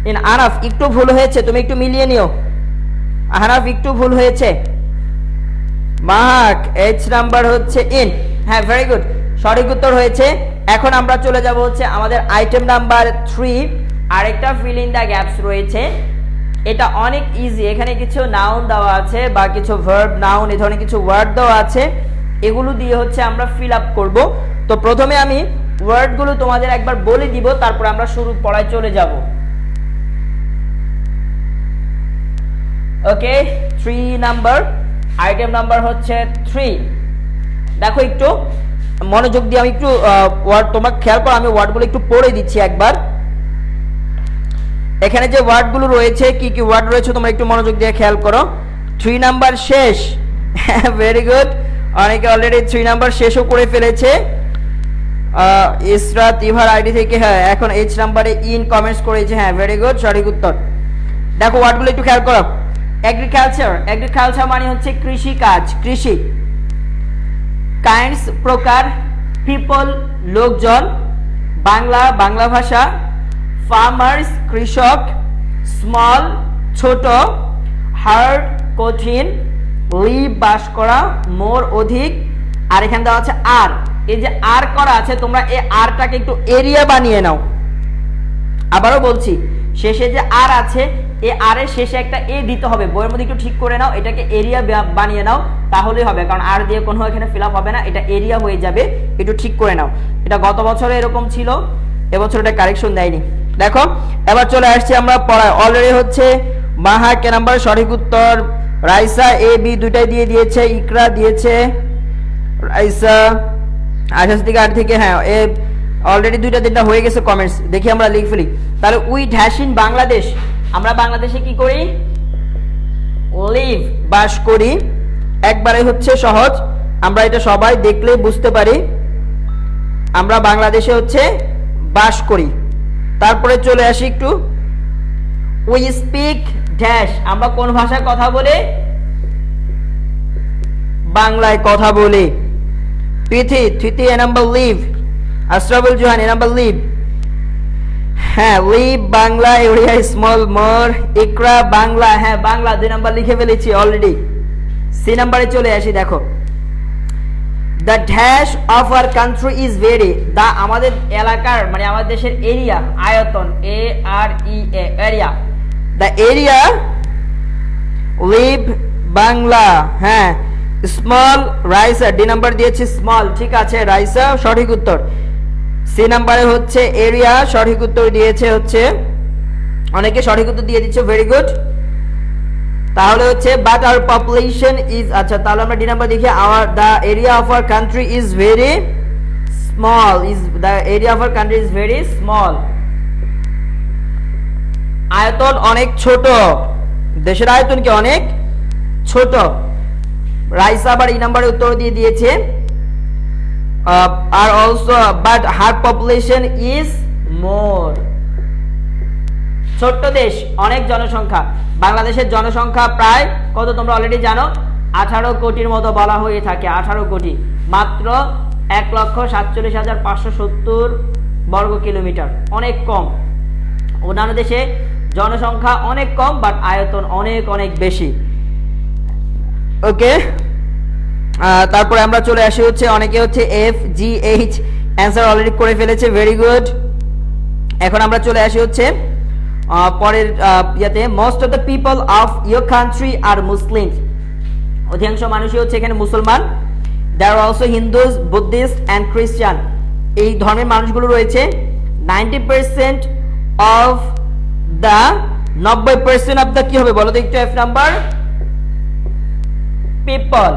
ইন। আনাফ একটু ভুল হয়েছে, তুমি একটু মিলিয়ে নিও। আনাফ একটু ভুল হয়েছে। মাহাক এইচ নাম্বার হচ্ছে ইন। হ্যাঁ, ভেরি গুড, সঠিক উত্তর হয়েছে। এখন আমরা চলে যাব হচ্ছে আমাদের আইটেম নাম্বার 3। আরেকটা ফিল ইন দ্য গ্যাপস রয়েছে, এটা অনেক ইজি। এখানে কিছু নাউন দেওয়া আছে বা কিছু ভার্ব, নাউন, এই ধরনের কিছু ওয়ার্ড দেওয়া আছে, এগুলো দিয়ে হচ্ছে আমরা ফিল আপ করব। তো প্রথমে আমি ওয়ার্ডগুলো তোমাদের একবার বলে দিব, তারপর আমরা শুরু পড়ায় চলে যাব। ওকে, 3 নাম্বার, আইটেম নাম্বার হচ্ছে 3। দেখো একটু মনোযোগ দিয়ে, আমি একটু ওয়ার্ড তোমরা খেয়াল করো, আমি ওয়ার্ডগুলো একটু পড়ে দিচ্ছি একবার। এখানে যে ওয়ার্ডগুলো রয়েছে, কি কি ওয়ার্ড রয়েছে তোমরা একটু মনোযোগ দিয়ে খেয়াল করো। 3 নাম্বার শেষ, ভেরি গুড, অনেকে অলরেডি 3 নাম্বার শেষও করে ফেলেছে। ইসরাত ইভার আইডি থেকে, হ্যাঁ এখন এইচ নাম্বারে ইন কমেন্টস করেছে, হ্যাঁ ভেরি গুড, সঠিক উত্তর। দেখো ওয়ার্ডগুলো একটু খেয়াল করো। এগ্রিকালচার, এগ্রিকালচার মানে হচ্ছে কৃষি কাজ, কৃষি। কাইন্ডস প্রকার, পিপল লোকজন, বাংলা বাংলা ভাষা, ফার্মার্স কৃষক, স্মল ছোট, হার্ড কঠিন, লিভ বাস করা, মোর অধিক, আর এখানে দেওয়া আছে আর। এই যে আর করা আছে, তোমরা এই আরটাকে একটু এরিয়া বানিয়ে নাও। আবারও বলছি, শেষে যে আর আছে, এই আর এর শেষে একটা এ দিতে হবে, বইয়ের মধ্যে একটু ঠিক করে নাও, এটাকে এরিয়া বানিয়ে নাও, তাহলেই হবে। কারণ আর দিয়ে কোনো এখানে ফিল আপ হবে না, এটা এরিয়া হয়ে যাবে, একটু ঠিক করে নাও। এটা গত বছরে এরকম ছিল, এবছর এটা কারেকশন দেয়নি। দেখো এবার চলে আসছি আমরা পড়ায়। অলরেডি হচ্ছে মাহা কে নাম্বার সঠিক উত্তর, রাইসা এ বি দুইটাই দিয়ে দিয়েছে, ইকরা দিয়েছে, রাইসা 28 থেকে 8 থেকে, হ্যাঁ এ অলরেডি দুইটা তিনটা হয়ে গেছে কমেন্টস। দেখি আমরা লিখ ফেলি তাহলে। উই ড্যাশ ইন বাংলাদেশ, আমরা বাংলাদেশে কি করি? লিভ, বাস করি। একবারে হচ্ছে সহজ, আমরা এটা সবাই দেখলে বুঝতে পারি, আমরা বাংলাদেশে হচ্ছে বাস করি। তারপরে চলে আসি একটু, উই স্পিক ড্যাশ, আমরা কোন ভাষায় কথা বলি? বাংলায় কথা বলি। প্রীতি, তৃতি এ নাম্বার লিভ, আশরাফুল জোহান এ নাম্বার লিভ, হ্যাঁ লিভ বাংলা, এরিয়া স্মল, মোর, ইকরা বাংলা, হ্যাঁ বাংলা 2 নাম্বার লিখে ফেলেছি অলরেডি। সি নাম্বারে চলে আসি, দেখো the dash of our country is very, দা আমাদের এলাকার মানে আমাদের দেশের এরিয়া, আয়তন, A R E A, area, the area, live Bangla, হ্যাঁ স্মল, রাইসা ডি নাম্বার দিয়েছি স্মল, ঠিক আছে রাইসা সঠিক উত্তর। সি নাম্বারে হচ্ছে এরিয়া, সঠিক উত্তর দিয়েছে হচ্ছে অনেকে, সঠিক উত্তর দিয়ে দিচ্ছে, ভেরি গুড। তাহলে হচ্ছে বাট আওয়ার পপুলেশন ইজ, আচ্ছা তাহলে আমরা ডি নাম্বার দেখি, our the area of our country is very small, is the area of our country is very small, আয়তন অনেক ছোট, দেশের আয়তন কি অনেক ছোট। রাইসা আবার এই নাম্বারে উত্তর দিয়ে দিয়েছে, are also but her population is more, ছোট্ট দেশ অনেক জনসংখ্যা। বাংলাদেশের জনসংখ্যা প্রায় কত তোমরা অলরেডি জানো, 18 কোটির মতো বলা হয়ে থাকে, 18 কোটি, মাত্র 1,47,570 বর্গ কিলোমিটার, অনেক কম। অন্যান্য দেশে জনসংখ্যা অনেক কম, বাট আয়তন অনেক অনেক বেশি। ওকে, তারপরে আমরা চলে আসি হচ্ছে অনেকে হচ্ছে F G H answer already করে ফেলেছে, ভেরি গুড। এখন আমরা চলে আসি হচ্ছে পরের ইয়াতে, most of the people of your country are Muslim, অধিকাংশ মানুষই হচ্ছে এখানে মুসলমান। There are also Hindus, Buddhist and Christian, এই ধর্মের মানুষগুলো রয়েছে। 90% অফ দ্য, 90% অফ দ্য কি হবে বলো তো একটু, এফ নাম্বার পিপল,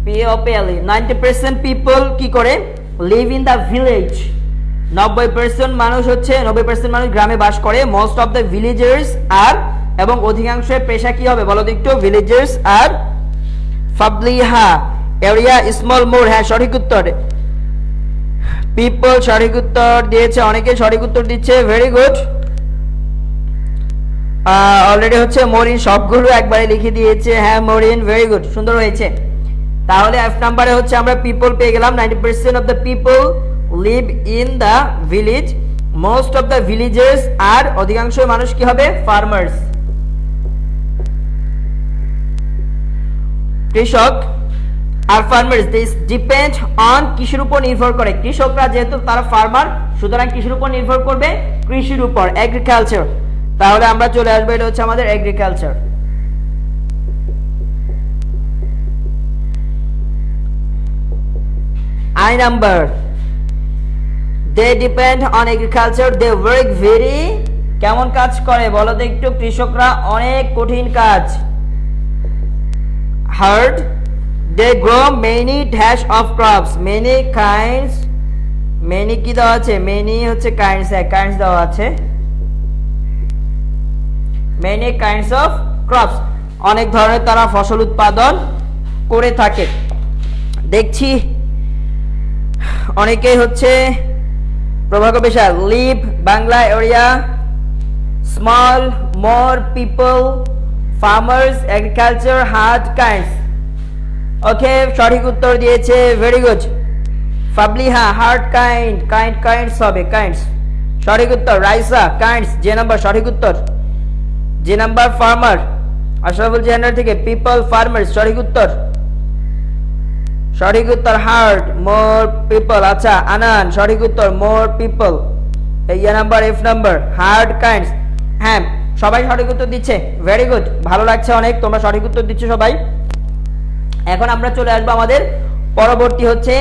পিওপিএল, 90% পিপল কি করে? লিভ ইন দ্য ভিলেজ, 90% মানুষ হচ্ছে, 90% মানুষ গ্রামে বাস করে। মোস্ট অফ দ্য ভিলেজার্স আর, এবং অধিকাংশের পেশা কি হবে বলো তো একটু, ভিলেজার্স আর। ফাবলিহা এরিয়া স্মল, মোর, হ্যাঁ সঠিক উত্তর। পিপল সঠিক উত্তর দিয়েছে, অনেকে সঠিক উত্তর দিচ্ছে, ভেরি গুড। অলরেডি হচ্ছে মরিন সবগুলো একবারে লিখে দিয়েছে, হ্যাঁ মরিন, ভেরি গুড, সুন্দর হয়েছে। তাহলে এফ নাম্বারে হচ্ছে আমরা পিপল পেয়ে গেলাম 90% of the people live in the village, most of the villagers are অধিকাংশ মানুষ কি হবে ফার্মার্স। কৃষক আর ফার্মার্স দিস ডিপেন্ড অন কৃষির উপর নির্ভর করে, কৃষকরা যেহেতু তারা ফার্মার সুতরাং কৃষির উপর নির্ভর করবে কৃষির উপর এগ্রিকালচার। তাহলে আমরা চলে আসবো এটা হচ্ছে আমাদের agriculture. I number they depend on agriculture, they work very কেমন কাজ করে বলো তো একটু, কৃষকরা অনেক কঠিন কাজ। hard they grow many dash of crops, many kinds, many কি দেওয়া আছে, many হচ্ছে kinds, kinds দেওয়া আছে, many kinds of crops অনেক ধরনের তারা ফসল উৎপাদন করে থাকে। দেখছি অনেকেই হচ্ছে প্রভাগ বিশাল live Bangla area small more people farmers agriculture hard kinds. Okay সঠিক উত্তর দিয়েছে, very good Fabliha hard kind, kind kinds হবে কাইন্ডস সঠিক উত্তর। রাইসা কাইন্ডস যে নাম্বার সঠিক উত্তর, যে নাম্বার ফার্মার আশরাফুল জেনার থেকে পিপল ফার্মার্স সঠিক উত্তর, সঠিক উত্তর হার্ড মোর পিপল। আচ্ছা আনান সঠিক উত্তর মোর পিপল, এই number F number hard kinds. হ্যাঁ সবাই সঠিক উত্তর দিচ্ছে, ভেরি গুড ভালো লাগছে অনেক তোমরা সঠিক উত্তর দিচ্ছ সবাই। এখন আমরা চলে আসবো আমাদের পরবর্তী হচ্ছে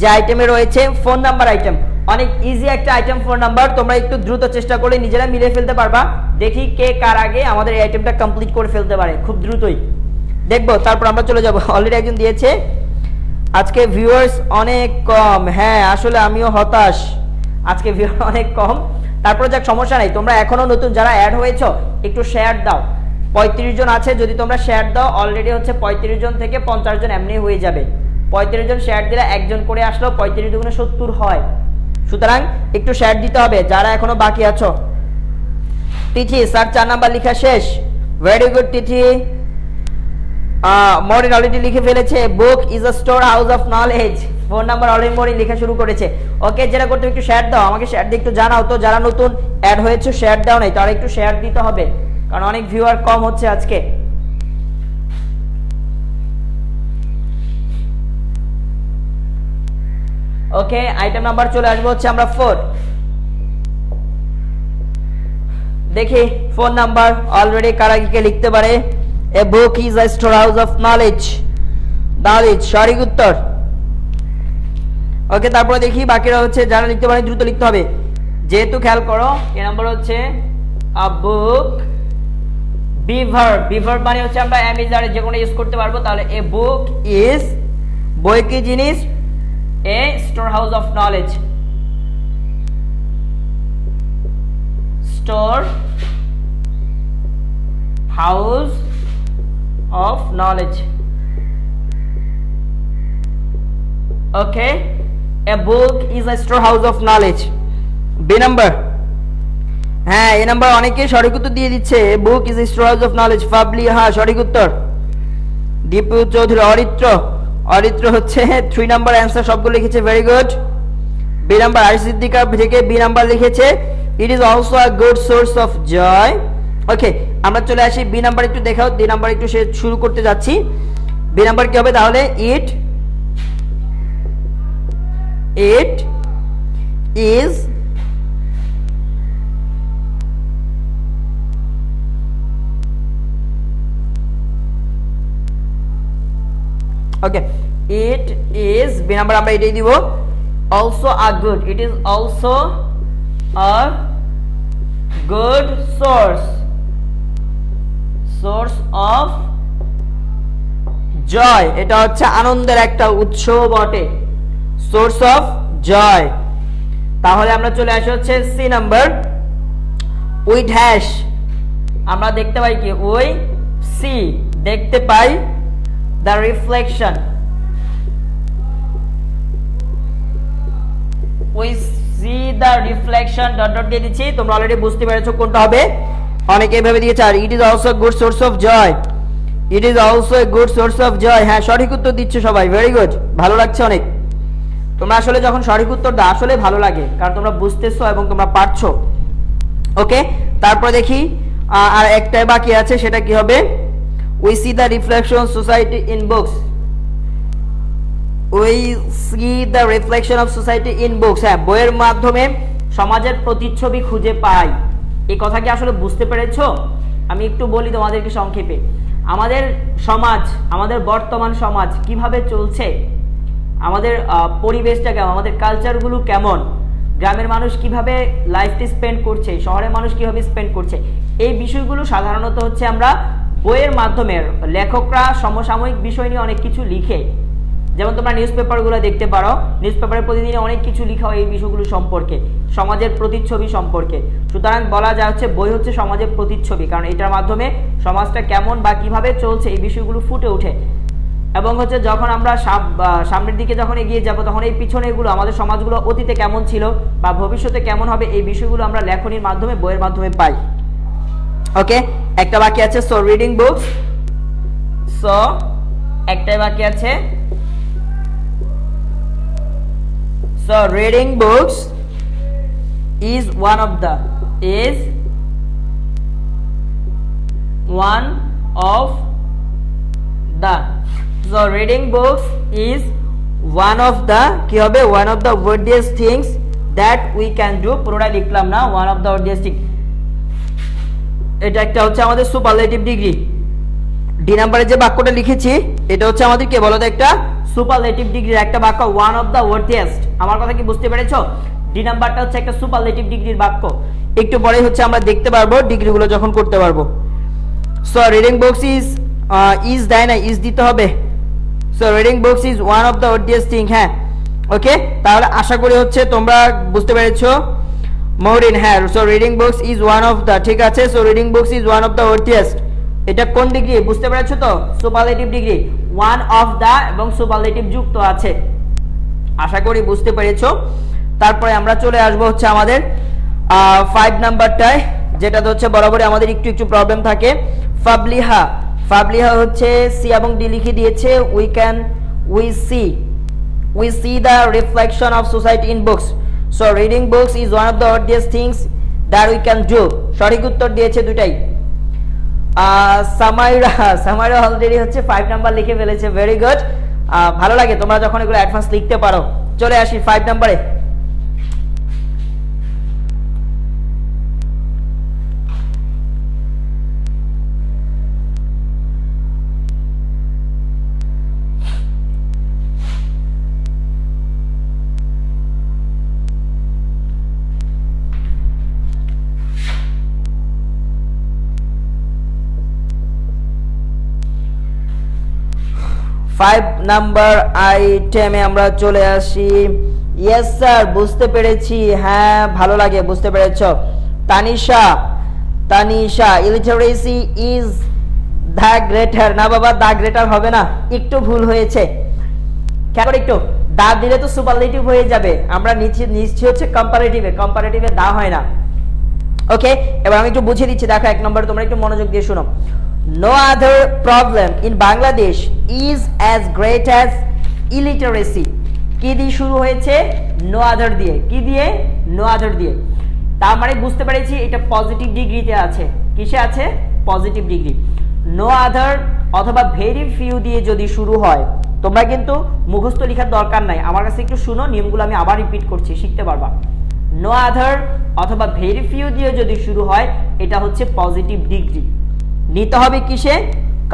যে আইটেমে রয়েছে ফোন নাম্বার আইটেম। অনেক ইজি একটা আইটেম ফোন নাম্বার, তোমরা একটু দ্রুত চেষ্টা করে নিজেরা মিলে ফেলতে পারবা। দেখি কে কার আগে আমাদের এই আইটেমটা কমপ্লিট করে ফেলতে পারে, খুব দ্রুতই দেখবো, তারপর আমরা চলে যাব। অলরেডি একজন দিয়েছে আজকে ভিউয়ার্স অনেক কম, হ্যাঁ আসলে আমিও হতাশ, আজকে ভিউয়ার অনেক কম। তারপর যাক সমস্যা নাই, তোমরা এখনো নতুন যারা অ্যাড হয়েছো একটু শেয়ার দাও। 35 জন আছে, যদি তোমরা শেয়ার দাও অলরেডি হচ্ছে 35 জন থেকে 50 জন এমনি হয়ে যাবে। 35 জন শেয়ার দিলে একজন করে আসলো 35 দুগুণে 70 হয়, সুতরাং একটু শেয়ার দিতে হবে যারা এখনো বাকি আছো। তিথি স্যার 4 নাম্বার লেখা শেষ, ভেরি গুড তিথি। মরিন অলরেডি লিখে ফেলেছে book is a store house of knowledge, phone number already mooring লেখা শুরু করেছে। ওকে যেটা করতে একটু শেয়ার দাও, আমাকে শেয়ার দিয়ে একটু জানাও তো যারা নতুন অ্যাড হয়েছে শেয়ার দাও নাই তারা একটু শেয়ার দিতে হবে, কারণ অনেক ভিউয়ার কম হচ্ছে আজকে। ওকে আইটেম নাম্বার চলে আসবো হচ্ছে আমরা 4। দেখি ফোন নাম্বার অলরেডি কারা কি লিখতে পারে। A book is a storehouse of knowledge, knowledge সঠিক উত্তর। ওকে তারপরে দেখি বাকিরা হচ্ছে যারা লিখতে পারে দ্রুত লিখতে হবে, যেহেতু খেয়াল করো এ নাম্বার হচ্ছে a book, বিভার বিভার মানে হচ্ছে আমরা am is are যে কোনো ইউজ করতে পারবো। তাহলে a book is বই কি জিনিস, a storehouse of knowledge, store house of knowledge। Okay, a book is a storehouse of knowledge। B number, হ্যাঁ এই নাম্বার অনেকে সঠিক উত্তর দিয়ে দিচ্ছে, book is a storehouse of knowledge Fabli, হ্যাঁ সঠিক উত্তর। দীপু চৌধুরী অরিত্র, অরিত্র হচ্ছে 3 নাম্বার অ্যান্সার সবগুলো লিখেছে, ভেরি গুড। বি নাম্বার আর সিদ্দিকা থেকে বি নাম্বার লিখেছে it is also a good source of joy. Okay আমরা চলে আসি বি নাম্বার একটু দেখাও, বি নাম্বার একটু শুরু করতে যাচ্ছি। বি নাম্বার কি হবে তাহলে, it is okay it is B number আমরা এটাই দিব, also a good, it is also a good source of joy, এটা হচ্ছে আনন্দের একটা উৎস বটে, সোর্স অফ জয়। তাহলে আমরা চলে আসি হচ্ছে সি নাম্বার, উই ড্যাশ আমরা দেখতে পাই কি, উই সি দেখতে পাই the reflection, we see the reflection dot dot দিয়ে দিচ্ছি, তোমরা অলরেডি বুঝতে পেরেছো কোনটা হবে, অনেকে এইভাবে দিয়েছে। আর it is also good source of joy, it is also a good source of joy. হ্যাঁ, সঠিক উত্তর দিচ্ছে সবাই, ভেরি গুড, ভালো লাগছে অনেক। তোমরা আসলে যখন সঠিক উত্তর দাও আসলে ভালো লাগে, কারণ তোমরা বুঝতেছো এবং তোমরা পারছো। ওকে, তারপর দেখি আর একটাই বাকি আছে, সেটা কি হবে? We see the reflection society in books. We see the reflection of society in books. হ্যাঁ, বইয়ের মাধ্যমে সমাজের প্রতিচ্ছবি খুঁজে পাই। এই কথা কি আসলে বুঝতে পেরেছো? আমি একটু বলি তোমাদেরকে সংক্ষেপে। আমাদের সমাজ, আমাদের বর্তমান সমাজ কিভাবে চলছে, আমাদের পরিবেশটা কেমন, আমাদের কালচারগুলো কেমন, গ্রামের মানুষ কিভাবে লাইফটি স্পেন্ড করছে, শহরের মানুষ কিভাবে স্পেন্ড করছে, এই বিষয়গুলো সাধারণত হচ্ছে আমরা বইয়ের মাধ্যমে, লেখকরা সমসাময়িক বিষয় নিয়ে অনেক কিছু লিখে। যেমন তোমরা নিউজ পেপারগুলো দেখতে পারো, নিউজ পেপারে প্রতিদিন অনেক কিছু লেখা হয় এই বিষয়গুলো সম্পর্কে, সমাজের প্রতিচ্ছবি সম্পর্কে। সুতরাং বলা যায় হচ্ছে বই হচ্ছে সমাজের প্রতিচ্ছবি, কারণ এটার মাধ্যমে সমাজটা কেমন বা কিভাবে চলছে এই বিষয়গুলো ফুটে ওঠে। এবং হচ্ছে যখন আমরা সামনের দিকে যখন এগিয়ে যাব, তখন এই পিছনে এগুলো আমাদের সমাজগুলো অতীতে কেমন ছিল বা ভবিষ্যতে কেমন হবে, এই বিষয়গুলো আমরা লেখনীর মাধ্যমে, বইয়ের মাধ্যমে পাই। ওকে, একটা বাকি আছে, সো রিডিং বুকস। সো একটাই বাকি আছে। So reading books is one of the so reading books is one of the কি হবে? one of the worthiest things that we can do। পুরোটা লিখলাম না, one of the worthiest thing। এটা একটা হচ্ছে আমাদের সুপারলেটিভ ডিগ্রি। ডি নাম্বারে যে বাক্যটা লিখেছি এটা হচ্ছে আমাদের কে বলো তো, একটা সুপারলেটিভ ডিগ্রির একটা বাক্য, ওয়ান অফ দ্য ওয়ার্থিয়েস্ট। আমার কথা কি বুঝতে পেরেছো? ডি নাম্বারটা হচ্ছে একটা সুপারলেটিভ ডিগ্রির বাক্য। একটু পরে হচ্ছে আমরা দেখতে পারবো ডিগ্রিগুলো যখন করতে পারবো। সো রিডিং বুকস ইজ দেয় না, ইজ দিতে হবে। So reading books is one of the worthiest thing. হ্যাঁ, ওকে, তাহলে আশা করি হচ্ছে তোমরা বুঝতে পেরেছো। মৌরিন, হ্যাঁ, so reading books is one of the, ঠিক আছে। So reading books is one of the worthiest, এটা কোন ডিগ্রি বুঝতে পেরেছো তো? Superlative degree, one of the এবং সুপারলেটিভ যুক্ত আছে, আশা করি বুঝতে পেরেছো। তারপরে আমরা চলে আসবো হচ্ছে আমাদের 5 নাম্বারটায়, যেটা হচ্ছে বরাবরই আমাদের একটু একটু প্রবলেম থাকে। ফাবলিহা, ফাবলিহা হচ্ছে সি এবং ডি লিখে দিয়েছে। We see the reflection of society in books. So reading books is one of the oddest things that we can do. সঠিক উত্তর দিয়েছে দুটাই। সামাইরা অলরেডি হচ্ছে 5 নাম্বার লিখে ফেলেছে, ভেরি গুড। ভালো লাগে তোমরা যখন এগুলো অ্যাডভান্স লিখতে পারো। চলে আসি 5 নাম্বারে। ফাইভ নাম্বার আইটেমে আমরা চলে আসি। ইয়েস স্যার, বুঝতে পেরেছি। হ্যাঁ, ভালো লাগে, বুঝতে পেরেছ। Tanisha illiteracy is the greater. না বাবা, দ্য গ্রেটার হবে না, একটু ভুল হয়েছে। কেন একটু দা দিলে তো সুপারলেটিভ হয়ে যাবে, আমরা নিচ্ছি হচ্ছে কম্পারেটিভে, কম্পারেটিভে দা হয় না। ওকে, এবার আমি একটু বুঝিয়ে দিচ্ছি, দেখো 1 নম্বরে তোমরা একটু মনোযোগ দিয়ে শোনো। No other problem in Bangladesh is as great as illiteracy। কি দিয়ে শুরু হয়েছে? no other দিয়ে। কি দিয়ে? no other দিয়ে। তার মানে বুঝতে পেরেছি এটা পজিটিভ ডিগ্রিতে আছে। কিসে আছে? Positive degree. no other অথবা very few দিয়ে যদি শুরু হয়, তোমরা কিন্তু মুখস্থ লেখার দরকার নাই, আমার কাছে একটু শুনো, নিয়মগুলো আমি আবার রিপিট করছি, শিখতে পারবা। no other অথবা very few দিয়ে যদি শুরু হয়, এটা হচ্ছে পজিটিভ ডিগ্রি। নিতে হবে কিসে?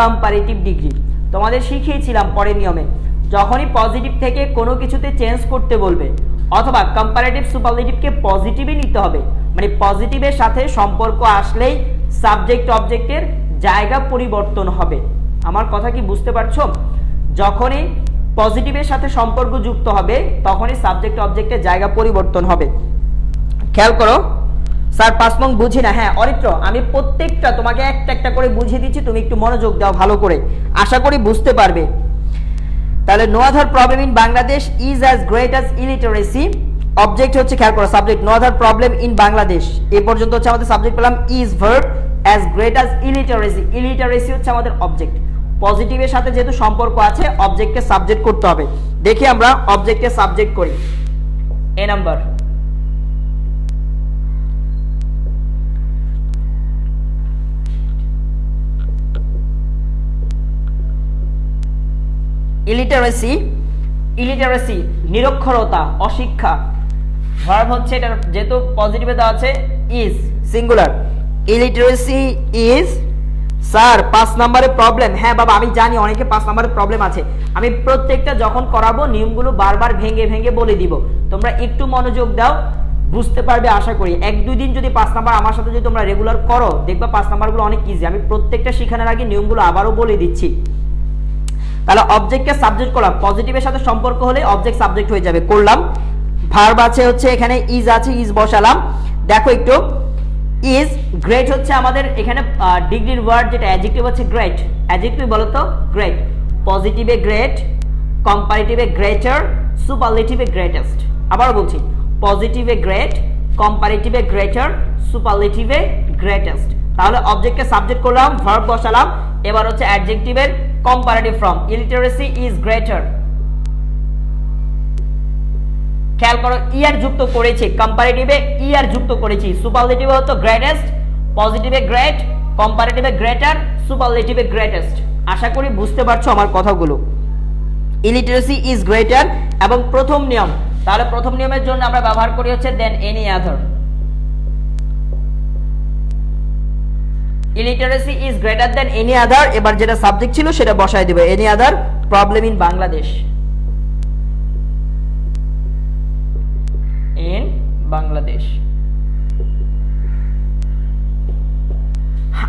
Comparative degree. তোমাদের শিখিয়েছিলাম পরের নিয়মে, যখনই পজিটিভ থেকে কোনো কিছুতে চেঞ্জ করতে বলবে অথবা কম্পারেটিভ সুপারলেটিভকে পজিটিভই নিতে হবে, মানে পজিটিভের সাথে সম্পর্ক আসলেই সাবজেক্ট অবজেক্টের জায়গা পরিবর্তন হবে। আমার কথা কি বুঝতে পারছো? যখনই পজিটিভের সাথে সম্পর্ক যুক্ত হবে তখনই সাবজেক্ট অবজেক্টের জায়গা পরিবর্তন হবে। খেয়াল করো স্যার, 5 নং বুঝি না। হ্যাঁ অরিত্র, আমি প্রত্যেকটা তোমাকে একটা একটা করে বুঝিয়ে দিচ্ছি, তুমি একটু মনোযোগ দাও ভালো করে, আশা করি বুঝতে পারবে। তাহলে no other problem in Bangladesh is as great as illiteracy. Object হচ্ছে, খেয়াল করো, subject no other problem in Bangladesh, এই পর্যন্ত হচ্ছে আমাদের সাবজেক্ট পেলাম। Is verb, as great as illiteracy, illiteracy হচ্ছে আমাদের অবজেক্ট। পজিটিভের সাথে যেহেতু সম্পর্ক আছে অবজেক্টকে সাবজেক্ট করতে হবে। দেখি আমরা অবজেক্টকে সাবজেক্ট করি। এ নাম্বার ইলিটারেসি, ইলিটারেসি নিরক্ষরতা, অশিক্ষা। ভার্ব হচ্ছে এটা যেহেতু পজিটিভে দেওয়া আছে is, singular. Illiteracy is. Sir 5 নম্বরে প্রবলেম। হ্যাঁ বাবা আমি জানি অনেকে 5 নম্বরে প্রবলেম আছে, আমি প্রত্যেকটা যখন করাবো নিয়মগুলো বারবার ভেঙে ভেঙে বলে দিব, তোমরা একটু মনোযোগ দাও, বুঝতে পারবে আশা করি। 1-2 দিন যদি 5 নাম্বার আমার সাথে যদি তোমরা রেগুলার করো দেখবা 5 নাম্বারগুলো অনেক ইজি। আমি প্রত্যেকটা শেখানোর আগে নিয়মগুলো আবারও বলে দিচ্ছি। তাহলে অবজেক্টকে সাবজেক্ট করলাম, পজিটিভের সাথে সম্পর্ক হলে অবজেক্ট সাবজেক্ট হয়ে যাবে, করলাম। ভার্ব আছে হচ্ছে এখানে ইজ আছে, ইজ বসালাম। দেখো একটু ইজ, গ্রেট হচ্ছে আমাদের এখানে ডিগ্রির ওয়ার্ড, যেটা অ্যাডজেক্টিভ হচ্ছে গ্রেট। অ্যাডজেক্টিভ বলো তো গ্রেট। পজিটিভে গ্রেট, কম্পারেটিভে গ্রেটার, সুপারলেটিভে গ্রেটেস্ট। আবারও বলছি পজিটিভে গ্রেট, কম্পারেটিভে গ্রেটার, সুপারলেটিভে গ্রেটেস্ট। তাহলে অবজেক্টকে সাবজেক্ট করলাম, ভার্ব বসালাম। এবার হচ্ছে অ্যাডজেক্টিভের comparative form, illiteracy is greater. খেয়াল করো ইয়ার যুক্ত করেছি, কম্পারেটিভে ইয়ার যুক্ত করেছি। সুপারলেটিভে হতো গ্রেটেস্ট, পজিটিভে গ্রেট, কম্পারেটিভে গ্রেটার, সুপারলেটিভে গ্রেটেস্ট। আশা করি বুঝতে পারছো আমার কথাগুলো। ইলিটারেসি ইজ গ্রেটার এবং প্রথম নিয়ম, তাহলে প্রথম নিয়মের জন্য আমরা ব্যবহার করি হচ্ছে than any other. Illiteracy is greater than any other. এবার যেটা সাবজেক্ট ছিল সেটা বসায় দিবে, any other problem in Bangladesh. In Bangladesh.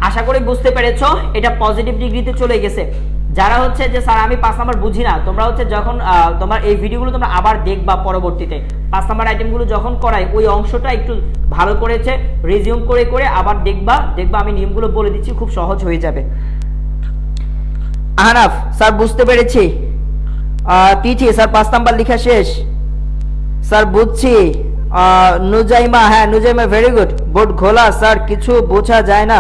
আশা করি বুঝতে পেরেছো, এটা পজিটিভ ডিগ্রিতে চলে গেছে। যারা হচ্ছে যে স্যার আমি 5 নাম্বার বুঝি না, তোমরা হচ্ছে যখন তোমার এই ভিডিওগুলো তোমরা আবার দেখবা পরবর্তীতে 5 নাম্বার আইটেমগুলো যখন করাই ওই অংশটা একটু ভালো করেছে রিজিউম করে করে আবার দেখবা, দেখবা আমি নিয়মগুলো বলে দিচ্ছি, খুব সহজ হয়ে যাবে। আহনাফ স্যার বুঝতে পেরেছি। তিথি স্যার 5 নাম্বার লেখা শেষ। স্যার বুঝছি। নুজাইমা, হ্যাঁ নুজাইমা ভেরি গুড। বোর্ড খোলা স্যার, কিছু বোঝা যায় না।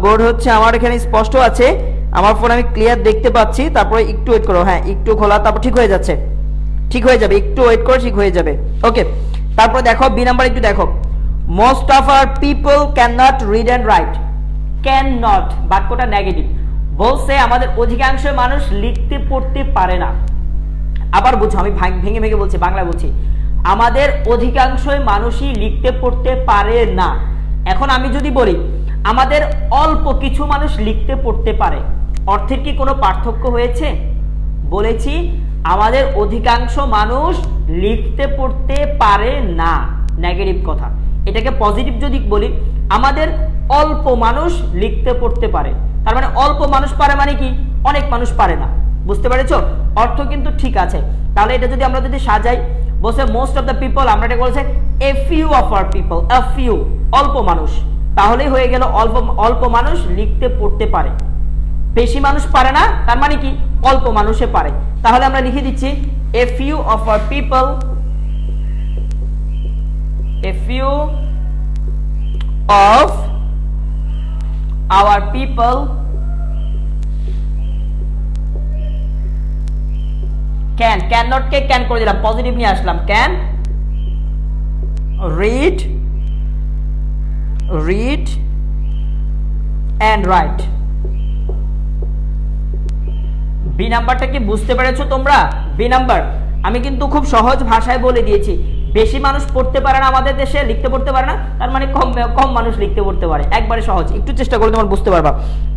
বোর্ড হচ্ছে আমার এখানে স্পষ্ট আছে, আমার ফোন আমি ক্লিয়ার দেখতে পাচ্ছি। তারপরে একটু ওয়েট করো, হ্যাঁ একটু খোলা, তারপর ঠিক হয়ে যাচ্ছে, ঠিক হয়ে যাবে, একটু ওয়েট করো ঠিক হয়ে যাবে। ওকে, তারপর দেখো বি নাম্বার একটু দেখো। Most of our people can not read and right. Can not বাক্যটা নেগেটিভ, বলছে আমাদের অধিকাংশ মানুষ লিখতে পড়তে পারে না। আবার বুঝো, আমি ভেঙে ভেঙে বলছি, বাংলায় বলছি, আমাদের অধিকাংশ মানুষই লিখতে পড়তে পারে না। এখন আমি যদি বলি আমাদের অল্প কিছু মানুষ লিখতে পড়তে পারে, অর্থের কি কোনো পার্থক্য হয়েছে? বলেছি আমাদের অধিকাংশ মানুষ লিখতে পড়তে পারে না, নেগেটিভ কথা। এটাকে পজিটিভ যদি বলি আমাদের অল্প মানুষ লিখতে পড়তে পারে, তার মানে অল্প মানুষ পারে মানে কি অনেক মানুষ পারে না। বুঝতে পেরেছো? অর্থ কিন্তু ঠিক আছে। তাহলে এটা যদি আমরা যদি সাজাই, বলছে মোস্ট অফ দ্য পিপল, আমরা এটা বলছে এ few of our people, a few অল্প মানুষ, তাহলেই হয়ে গেল অল্প মানুষ লিখতে পড়তে পারে। বেশি মানুষ পারে না, তার মানে কি অল্প মানুষে পারে। তাহলে আমরা লিখে দিচ্ছি a few of our people, a few of our people can not কে ক্যান করে দিলাম, পজিটিভ নিয়ে আসলাম, can read and write. B নাম্বারটা কি বুঝতে পেরেছো তোমরা? বি নাম্বার আমি কিন্তু খুব সহজ ভাষায় বলে দিয়েছি। বেশি মানুষ পড়তে পারে না আমাদের দেশে, লিখতে পড়তে পারে না, তার মানে কম মানুষ লিখতে পড়তে পারে। একবারে সহজ, একটু চেষ্টা করে তোমরা বুঝতে পারবা।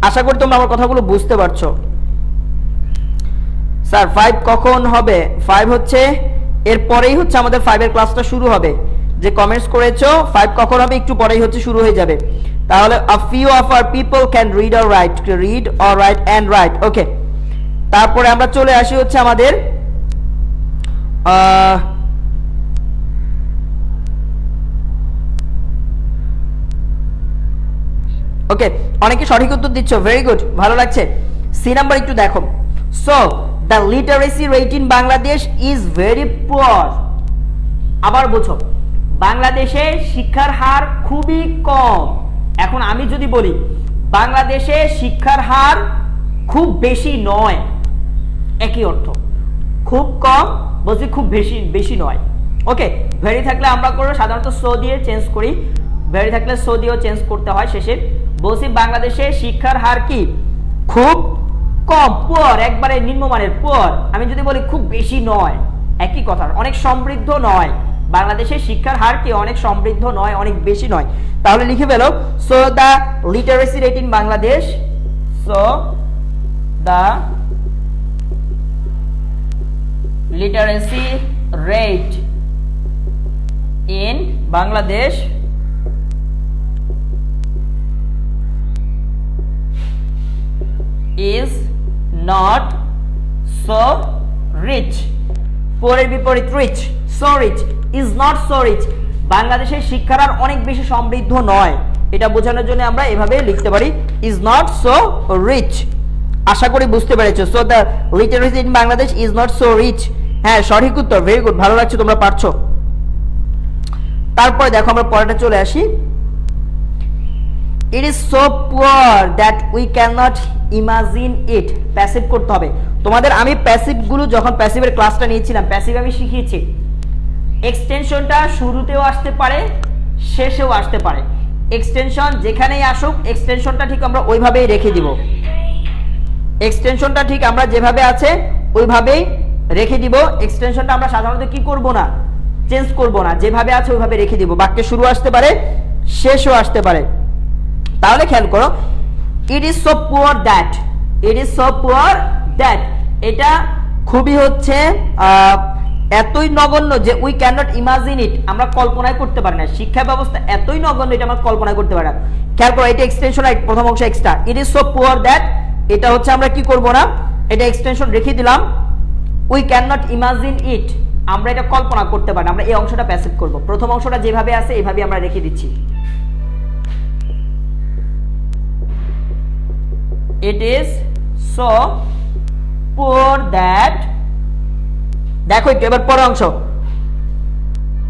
আশা করি তোমরা আমার কথাগুলো বুঝতে পারছো। স্যার 5 কখন হবে? 5 হচ্ছে এরপরেই হচ্ছে আমাদের 5 এর ক্লাসটা শুরু হবে। যে কমেন্টস করেছো 5 কখন হবে একটু পরেই হচ্ছে শুরু হয়ে যাবে। তাহলে a few of our people can read or write and write. ওকে, তারপরে আমরা চলে আসি হচ্ছে আমাদের ওকে, অনেকে সঠিক উত্তর দিচ্ছ, ভেরি গুড, ভালো লাগছে। সি নাম্বার একটু দেখো। So the literacy rate in Bangladesh is very poor. আবার বুঝো, বাংলাদেশে শিক্ষার হার খুবই কম। এখন আমি যদি বলি বাংলাদেশে শিক্ষার হার খুব বেশি নয়, একই অর্থ। খুব কম বলছি, খুব বেশি বেশি নয়। ওকে, ভেরি থাকলে আমরা করবো সাধারণত সো দিয়ে চেঞ্জ করি, ভেরি থাকলে সো দিয়েও চেঞ্জ করতে হয় শেষে। বলছি বাংলাদেশে শিক্ষার হার কি? খুব কম, পুয়ার, একবারে নিম্নমানের পুয়ার। আমি যদি বলি খুব বেশি নয়, একই কথা। অনেক সমৃদ্ধ নয়, বাংলাদেশের শিক্ষার হার কি? অনেক সমৃদ্ধ নয়, অনেক বেশি নয়। তাহলে লিখে ফেলো, so the literacy rate in Bangladesh, so the literacy rate in Bangladesh is not so rich. পরের বিপরীত rich, so rich, is not so rich। বাংলাদেশের শিক্ষার হার অনেক বেশি সমৃদ্ধ নয়, এটা বোঝানোর জন্য আমরা এভাবে লিখতে পারি, is not so rich। আশা করি বুঝতে পেরেছো। So the literacy in Bangladesh is not so rich। হ্যাঁ, সঠিক উত্তর, ভেরি গুড, ভালো লাগছে, তোমরা পারছো। তারপরে দেখো আমরা পরেরটা চলে আসি। It is so poor that we cannot imagine it। Passive করতে হবে তোমাদের। আমি প্যাসিভ গুলো যখন প্যাসিভের ক্লাসটা নিয়েছিলাম, প্যাসিভ আমি শিখিয়েছি এক্সটেনশনটা শুরুতেও আসতে পারে, শেষেও আসতে পারে। এক্সটেনশন যেখানেই আসুক, এক্সটেনশনটা ঠিক আমরা ওইভাবেই রেখে দিব। এক্সটেনশনটা ঠিক আমরা যেভাবে আছে ওইভাবেই রেখে দিব। এক্সটেনশনটা আমরা সাধারণত কি করব না, চেঞ্জ করব না, যেভাবে আছে ওইভাবে রেখে দিব। বাক্যে শুরু আসতে পারে, শেষও আসতে পারে। তাহলে খেয়াল করো, it is so poor that, it is so poor that, এটা খুবই হচ্ছে এতই নগণ্য যে we can not imagine it, আমরা কল্পনাই করতে পারি না। শিক্ষা ব্যবস্থা এতই নগণ্য, এটা আমরা কল্পনা করতে পারি না। খেয়াল করো, এটা এক্সটেনশন, প্রথম অংশ extra. It is so poor that, এটা হচ্ছে আমরা কি করব না, এটা এক্সটেনশন রেখে দিলাম। We can not imagine it, আমরা এটা কল্পনা করতে পারি না, আমরা এই অংশটা প্যাসিভ করব। প্রথম অংশটা যেভাবে আছে এইভাবে আমরা রেখে দিচ্ছি। It is so poor that, দেখো একটু এবার পরের অংশ,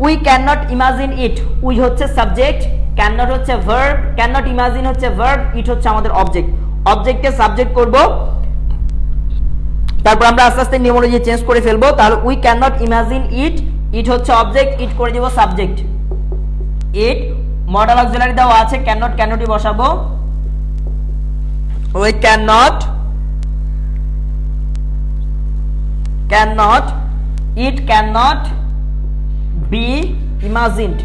we cannot imagine it। we হচ্ছে সাবজেক্ট, cannot হচ্ছে ভার্ব, cannot imagine হচ্ছে ভার্ব, it হচ্ছে আমাদের অবজেক্ট। অবজেক্টে সাবজেক্ট করব, তারপর আমরা আস্তে আস্তে নিয়মোলজি চেঞ্জ করে ফেলবো। তাহলে we cannot imagine it, it হচ্ছে অবজেক্ট, it করে দিব সাবজেক্ট। it মডেল অক্সিলারি দেওয়া আছে, cannot cannotই বসাবো। we cannot it cannot be imagined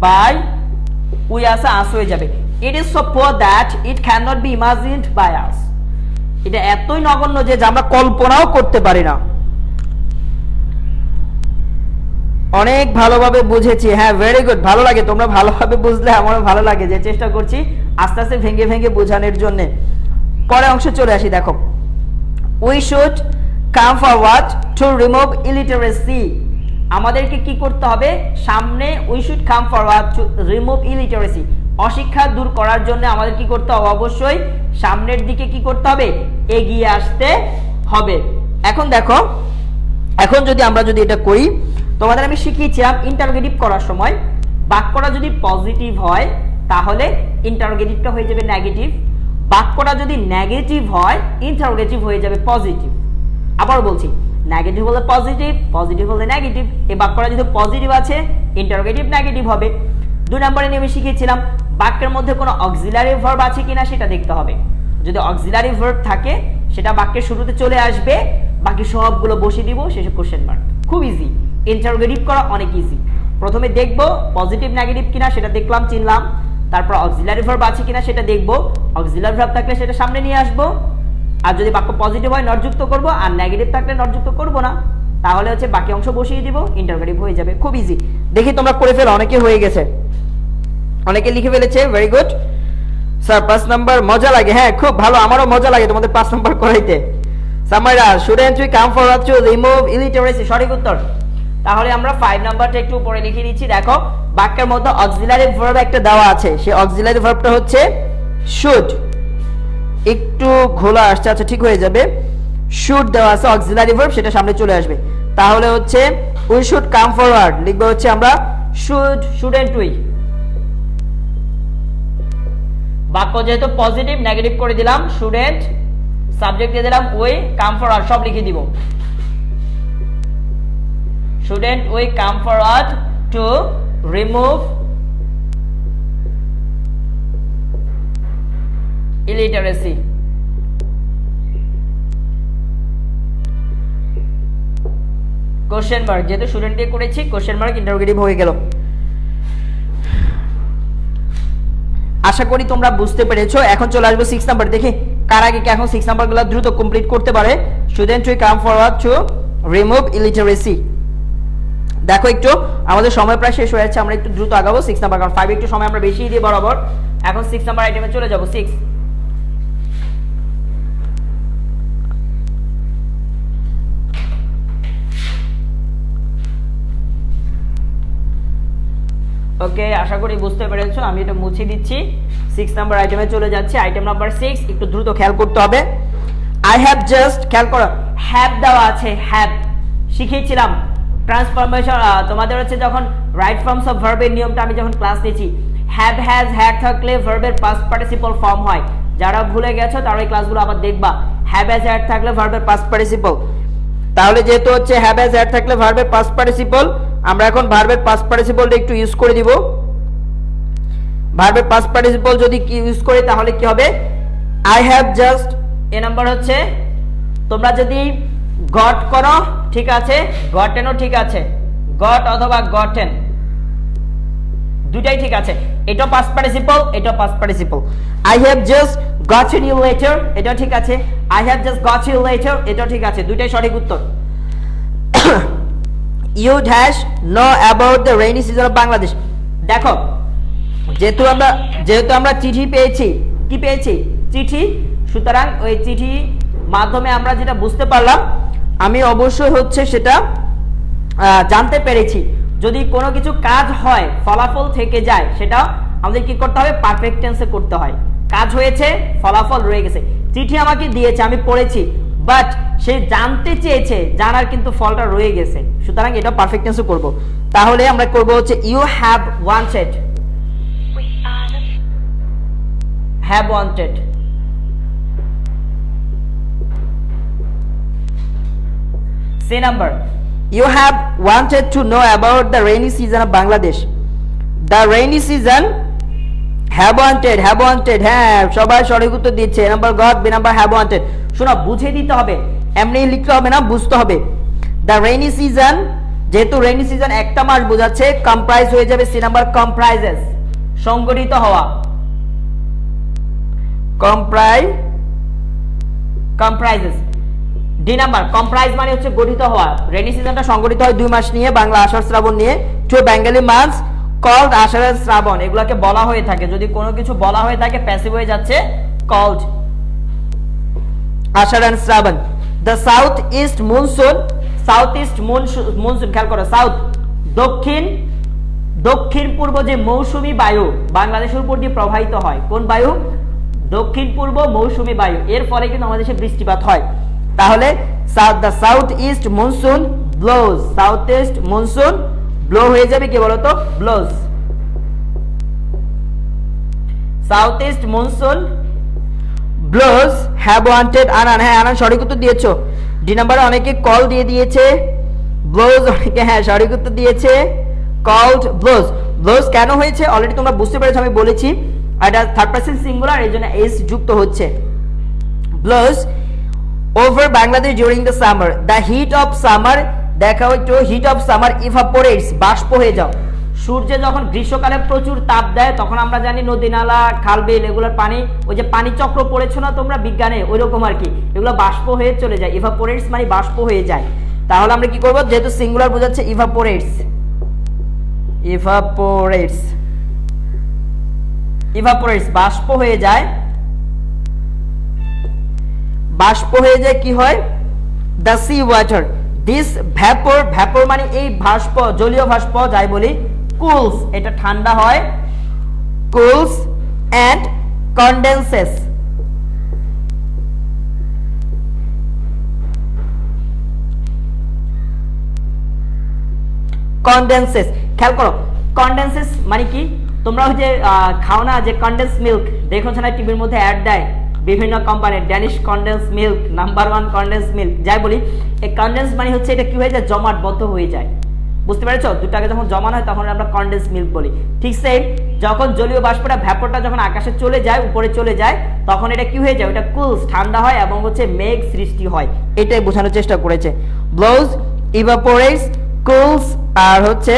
by, we আছে আস হয়ে যাবে। it is so poor that it cannot be imagined by us। এটা এতই নগণ্য যে আমরা কল্পনাও করতে পারি না। অনেক ভালোভাবে বুঝেছি, হ্যাঁ ভেরি গুড, ভালো লাগে, তোমরা ভালোভাবে বুঝলে আমারও ভালো লাগে, যে চেষ্টা করছি আস্তে আস্তে ভেঙে ভেঙে বোঝানোর জন্য। পরের অংশে চলে আসি, দেখো, we should come forward to remove illiteracy. আমাদেরকে কি করতে হবে সামনে, we should come forward to remove illiteracy, অশিক্ষা দূর করার জন্য আমাদের কি করতে হবে, অবশ্যই সামনের দিকে কি করতে হবে, এগিয়ে আসতে হবে। এখন দেখো, এখন আমরা যদি এটা করি, তোমাদের আমি শিখিয়েছিলাম ইন্টারোগেটিভ করার সময় বাক্যটা যদি পজিটিভ হয় তাহলে ইন্টারোগেটিভটা হয়ে যাবে নেগেটিভ, বাক্যটা যদি নেগেটিভ হয় ইন্টারোগেটিভ হয়ে যাবে পজিটিভ। আবার বলছি, নেগেটিভ হলে পজিটিভ, পজিটিভ হলে নেগেটিভ। এই বাক্যটা যদি পজিটিভ আছে ইন্টারোগেটিভ নেগেটিভ হবে। 2 নম্বরে নিয়ে আমি শিখিয়েছিলাম বাক্যের মধ্যে কোনো অক্সিলারি ভার্ব আছে কিনা সেটা দেখতে হবে। যদি অক্সিলারি ভার্ব থাকে সেটা বাক্যের শুরুতে চলে আসবে, বাকি সবগুলো বসিয়ে দিব, শেষে কোশ্চেন মার্ক। খুব ইজি, ইন্টারোগেটিভ করা অনেক ইজি। প্রথমে দেখব পজিটিভ নেগেটিভ কিনা, সেটা দেখলাম, চিনলাম। তারপর অক্সিলারি ভার্ব আছে কিনা সেটা দেখব, অক্সিলারি ভার্ব থাকলে সেটা সামনে নিয়ে আসবো। আর যদি বাক্য পজিটিভ হয় নট যুক্ত করব, আর নেগেটিভ থাকলে নট যুক্ত করব না। তাহলে হচ্ছে বাকি অংশ বসিয়ে দিব, ইন্টারোগেটিভ হয়ে যাবে। খুব ইজি, দেখি তোমরা করে ফেলো। অনেকে হয়ে গেছে, অনেকে লিখে ফেলেছে, ভেরি গুড স্যার। 5 নাম্বার মজা লাগে, হ্যাঁ খুব ভালো, আমারও মজা লাগে তোমাদের 5 নাম্বার করাইতে। Samaira, shouldn't we come forward to remove illiteracy, সঠিক উত্তর। তাহলে আমরা 5 নাম্বারটা একটু উপরে লিখে নিচ্ছি। দেখো, বাক্যের মধ্যে অক্সিলারি ভার্ব একটা দেওয়া আছে, সেই অক্সিলারি ভার্বটা হচ্ছে শুড। একটু ঘোলা আসছে, আচ্ছা ঠিক হয়ে যাবে। শুড দেওয়া আছে অক্সিলারি ভার্ব, সেটা সামনে চলে আসবে। তাহলে হচ্ছে উই শুড কাম ফরওয়ার্ড লিখবো হচ্ছে আমরা শুড, শুডন্ট উই। বাক্য যেহেতু পজিটিভ নেগেটিভ করে দিলাম, স্টুডেন্ট সাবজেক্ট দিয়ে দিলাম উই কাম ফরওয়ার্ড, সব লিখে দিব। Student we come forward to remove illiteracy. Question mark, যেহেতু স্টুডেন্ট দিয়ে করেছি কোশ্চেন মার্ক ইন্টারোগেটিভ হয়ে গেল। আশা করি তোমরা বুঝতে পেরেছো। এখন চলে আসবো 6 নাম্বার, দেখি কার আগে কে এখন 6 নাম্বারগুলো দ্রুত কমপ্লিট করতে পারে। Student we come forward to remove illiteracy. দেখো একটু আমাদের সময় প্রায় শেষ হয়ে যাচ্ছে, আমরা একটু দ্রুত আগাবো 6 নাম্বার, কারণ 5 একটু সময় আমরা বেশি দিয়ে বরাবর। এখন 6 নাম্বার আইটেমে চলে যাব। 6 ওকে, আশা করি বুঝতে পেরেছো। আমি এটা মুছে দিচ্ছি, 6 নাম্বার আইটেমে চলে যাচ্ছে। আইটেম নাম্বার 6 একটু দ্রুত খেয়াল করতে হবে। আই হ্যাভ জাস্ট, খেয়াল করো হ্যাভ দেওয়া আছে, হ্যাভ শিখিয়েছিলাম ট্রান্সফরমেশন তোমাদের হচ্ছে যখন রাইট ফর্মস অফ ভার্বের নিয়মটা আমি যখন ক্লাস নিয়েছি, হ্যাভ হ্যাজ হ্যাড থাকলে ভার্বের পাস্ট পার্টিসিপল ফর্ম হয়। যারা ভুলে গেছো তারা এই ক্লাসগুলো আবার দেখবা। হ্যাভ হ্যাজ হ্যাড থাকলে ভার্বের পাস্ট পার্টিসিপল, তাহলে যেহেতু হচ্ছে হ্যাভ হ্যাজ হ্যাড থাকলে ভার্বের পাস্ট পার্টিসিপল, আমরা এখন ভার্বের পাস্ট পার্টিসিপলটা একটু ইউজ করে দিব। ভার্বের পাস্ট পার্টিসিপল যদি কি ইউজ করি তাহলে কি হবে, I have just, A number হচ্ছে তোমরা যদি গট করো ঠিক আছে, গটেনও ঠিক আছে, গট অথবা গটেন দুটাই ঠিক আছে। এটা পাস্ট পার্টিসিপল, এটা past participle. I have just gotten you letter, এটা ঠিক আছে। I have just got you letter, এটা ঠিক আছে, দুটাই সঠিক উত্তর। You dash know about the rainy season of Bangladesh. দেখো যেহেতু আমরা চিঠি পেয়েছি, কি পেয়েছি, চিঠি, সুতরাং ওই চিঠি মাধ্যমে আমরা যেটা বুঝতে পারলাম, আমি অবশ্যই হচ্ছে সেটা জানতে পেরেছি যদি কোনো কিছু কাজ হয় ফলাফল থেকে যায়, সেটা আমাদের কি করতে হবে, পারফেক্ট টেন্সে করতে হয়। কাজ হয়েছে, ফলাফল রয়ে গেছে। চিঠি আমাকে দিয়েছে, আমি পড়েছি, বাট সে জানতে চেয়েছে, জানার কিন্তু ফলটা রয়ে গেছে, সুতরাং এটা পারফেক্ট টেন্সে করব। তাহলে আমরা করব হচ্ছে you have wanted, have wanted. C number, you have wanted to know about the rainy season of Bangladesh. The rainy season, have wanted, হ্যাঁ সবাই সঠিক উত্তর দিচ্ছে। A number got, B number have wanted. শোনো বুঝে দিতে হবে, এমনি লিখতে হবে না, বুঝতে হবে। দ্য রেইনি সিজন, যেহেতু রেইনি সিজন একটা মাস বোঝাচ্ছে, কম্প্রাইজ হয়ে যাবে সি নাম্বার কম্প্রাইজেস, সংগঠিত হওয়া। কম্প্রাইজেস। ডি নাম্বার কম্প্রাইজ মানে হচ্ছে গঠিত হওয়া। রেইনি সিজনটা সংগঠিত হয় 2 মাস নিয়ে, বাংলা আষাঢ় শ্রাবণ নিয়ে। 2 বেঙ্গলি মান্থস কল্ড আষাঢ় শ্রাবণ, এগুলোকে বলা হয়ে থাকে। যদি কোনো কিছু বলা হয়ে থাকে প্যাসিভ হয়ে যাচ্ছে called Ashadh and Shraban. The south east monsoon, south east monsoon, খেয়াল করো, সাউথ দক্ষিণ পূর্ব যে মৌসুমী বায়ু বাংলাদেশের উপর দিয়ে প্রবাহিত হয়, কোন বায়ু, দক্ষিণ পূর্ব মৌসুমী বায়ু, এর ফলে কিন্তু আমাদের দেশে বৃষ্টিপাত হয়। তাহলে the south east monsoon blows, south east monsoon blow হয়ে যাবে কি বলতো, blows. South east monsoon blows, have wanted Anan, হ্যাঁ আনান সঠিক উত্তর দিয়েছো। ডি নাম্বারে অনেকে কল দিয়ে দিয়েছে, ব্লোজ অনেকে হ্যাঁ সঠিক উত্তর দিয়েছে, কল্ড ব্লোজ। ব্লোজ কেন হয়েছে অলরেডি তোমরা বুঝতে পেরেছো, আমি বলেছি এটা থার্ড পারসন সিঙ্গুলার, এই জন্য এস যুক্ত হচ্ছে। Blows over Bangladesh during the summer, the heat of summer, দেখা হয়তো হিট অফ সামার ইভাপোরেটস, বাষ্প হয়ে যাও। সূর্যে যখন গ্রীষ্মকালে প্রচুর তাপ দেয় তখন আমরা জানি নদী নালা খাল বিল এগুলোর পানি, ওই যে পানি চক্র পড়েছো না তোমরা বিজ্ঞানে, ওই রকম আর কি, এগুলো বাষ্প হয়ে চলে যায়। ইভাপোরেটস মানে বাষ্প হয়ে যায়। তাহলে আমরা কি করব, যেহেতু সিঙ্গুলার বোঝাচ্ছে ইভাপোরেটস, ইভাপোরেটস বাষ্প হয়ে যায়, বাষ্প হয়ে যায় কি হয়, the sea water, this vapour মানে এই ভাষ্প, জলীয় ভাষ্প যাই বলি, কুলস এটা ঠান্ডা হয়, কুলস এন্ড কন্ডেন্সেস, খেয়াল করো কন্ডেন্সেস মানে কি, তোমরা ওই যে খাও না যে কনডেন্স মিল্ক, দেখো না টিভির মধ্যে অ্যাড দেয় বিভিন্ন কোম্পানির, Danish condense milk, number 1 condense milk, যাই বলি, এই কনডেন্স মানে হচ্ছে এটা কি হয়ে যায়, জমাটবদ্ধ হয়ে যায়, বুঝতে পেরেছো? দুটাকে যখন জমানো হয় তখন আমরা কনডেন্স মিল্ক বলি। ঠিক সেম, যখন জলীয় বাষ্পটা ভ্যাপরটা যখন আকাশে চলে যায়, উপরে চলে যায়, তখন এটা কি হয়ে যায়, ওটা কুলস, ঠান্ডা হয় এবং হচ্ছে মেঘ সৃষ্টি হয়, এটাই বোঝানোর চেষ্টা করেছে। ব্লোজ, ইভাপোরেটস, কুলস, আর হচ্ছে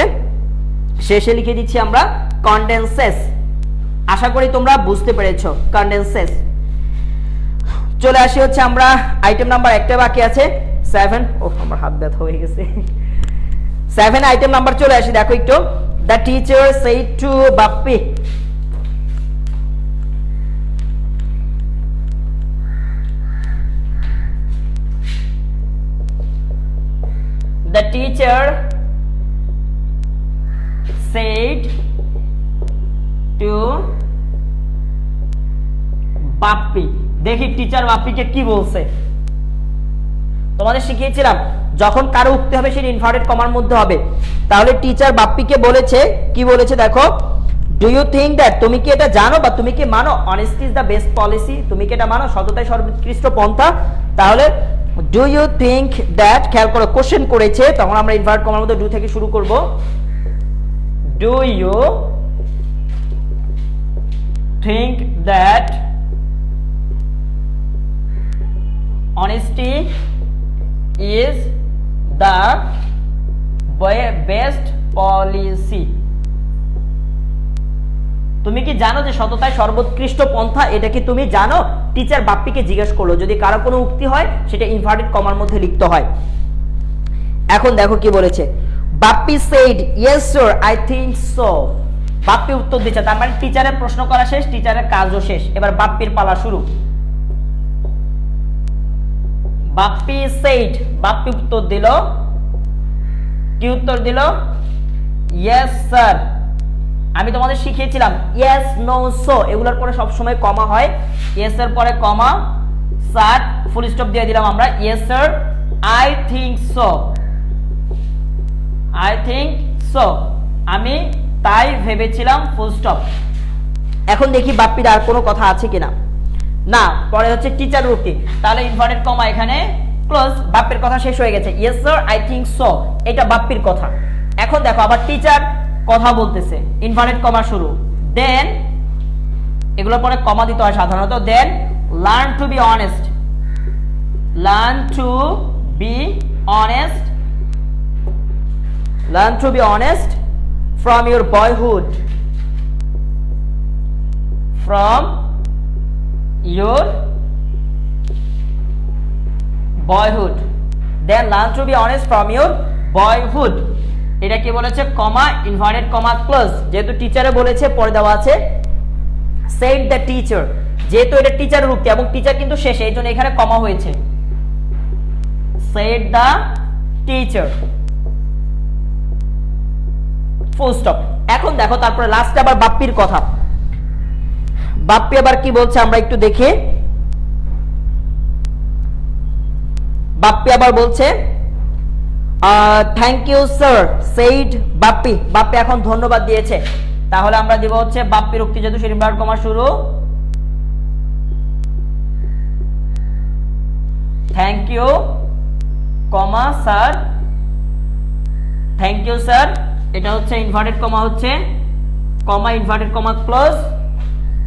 শেষে লিখে দিচ্ছি আমরা কনডেন্সেস। আশা করি তোমরা বুঝতে পেরেছো কনডেন্সেস। চলে আসি হচ্ছে আমরা আইটেম নাম্বার একটা বাকি আছে 7। ও আমার হাত ব্যথা হয়ে গেছে। 7 আইটেম নাম্বার চলে আসি, দেখো একটু। The teacher said to Bappi, the teacher said to Bappi. দেখি টিচার বাপ্পিকে কি বলছে। তোমাদের শিখিয়েছিলাম যখন কারো উক্তি হবে সেটা ইনভার্টেড কমার মধ্যে হবে। তাহলে টিচার বাপ্পিকে বলেছে, কি বলেছে দেখো, ডু ইউ থিঙ্ক দ্যাট, তুমি কি এটা জানো বা তুমি কি মানো, honesty is the best policy, তুমি কি এটা মানো, সততাই সর্বোৎকৃষ্ট পন্থা। তাহলে ডু ইউ থিঙ্ক দ্যাট, খেয়াল করো কোশ্চেন করেছে, তখন আমরা ইনভার্ট কমার মধ্যে ডু থেকে শুরু করব। Do you think that honesty is the best policy, তুমি কি জানো যে সততাই সর্বোৎকৃষ্ট পন্থা, এটা কি তুমি জানো? টিচার বাপ্পিকে জিজ্ঞেস করলো, যদি কারো কোনো উক্তি হয় সেটা ইনভার্টেড কমার মধ্যে লিখতে হয়। এখন দেখো কি বলেছে, Bappi said yes sir I think so, Bappi উত্তর দিচ্ছে, তার মানে টিচারের প্রশ্ন করা শেষ, টিচারের কাজও শেষ, এবার বাপ্পির পালা শুরু। বাপ্পি said, বাপ্পি উত্তর দিল, কি উত্তর দিল, yes sir। আমি তোমাদের শিখিয়েছিলাম yes no so এগুলোর পরে সব সময় কমা হয়, yes এর পরে কমা, স্যার ফুল স্টপ দিয়ে দিলাম আমরা, yes sir I think so, I think so, আমি তাই ভেবেছিলাম, ফুল স্টপ। এখন দেখি বাপ্পির আর কোনো কথা আছে কিনা, না, পরে হচ্ছে টিচার উক্তি, তাহলে ইনভার্টেড কমা এখানে ক্লোজ, বাপ্পির কথা শেষ হয়ে গেছে, yes sir I think so, এটা বাপ্পির কথা। এখন দেখো আবার টিচার কথা বলতেছে, ইনভার্টেড কমা শুরু, দেন এগুলোর পরে কমা দিতে হয় সাধারণত, then learn to be honest, learn to be honest, learn to be honest from your boyhood, from your boyhood, then learn to be honest from your boyhood, এটা কি বলেছে, কমা, ইনভার্টেড কমা ক্লোজ, যেহেতু টিচারে বলেছে পরে দেওয়া আছে said the teacher, যেহেতু এটা টিচারের উক্তি এবং টিচার কিন্তু শেষে, এই জন্য এখানে কমা হয়েছে, said the teacher, full stop. এখন দেখো তারপরে লাস্টে আবার বাপ্পির কথা, বাপ্পি আবার কি বলছে আমরা একটু দেখি। বাপ্পি আবার বলছে thank you sir said Bappi, Bappi এখন ধন্যবাদ দিয়েছে, তাহলে আমরা দিব হচ্ছে বাপ্পির উক্তি, যেহেতু সেটা ইনভার্টেড কমা শুরু, thank you comma sir, thank you sir, এটা হচ্ছে ইনভার্টেড কমা হচ্ছে comma, inverted comma close,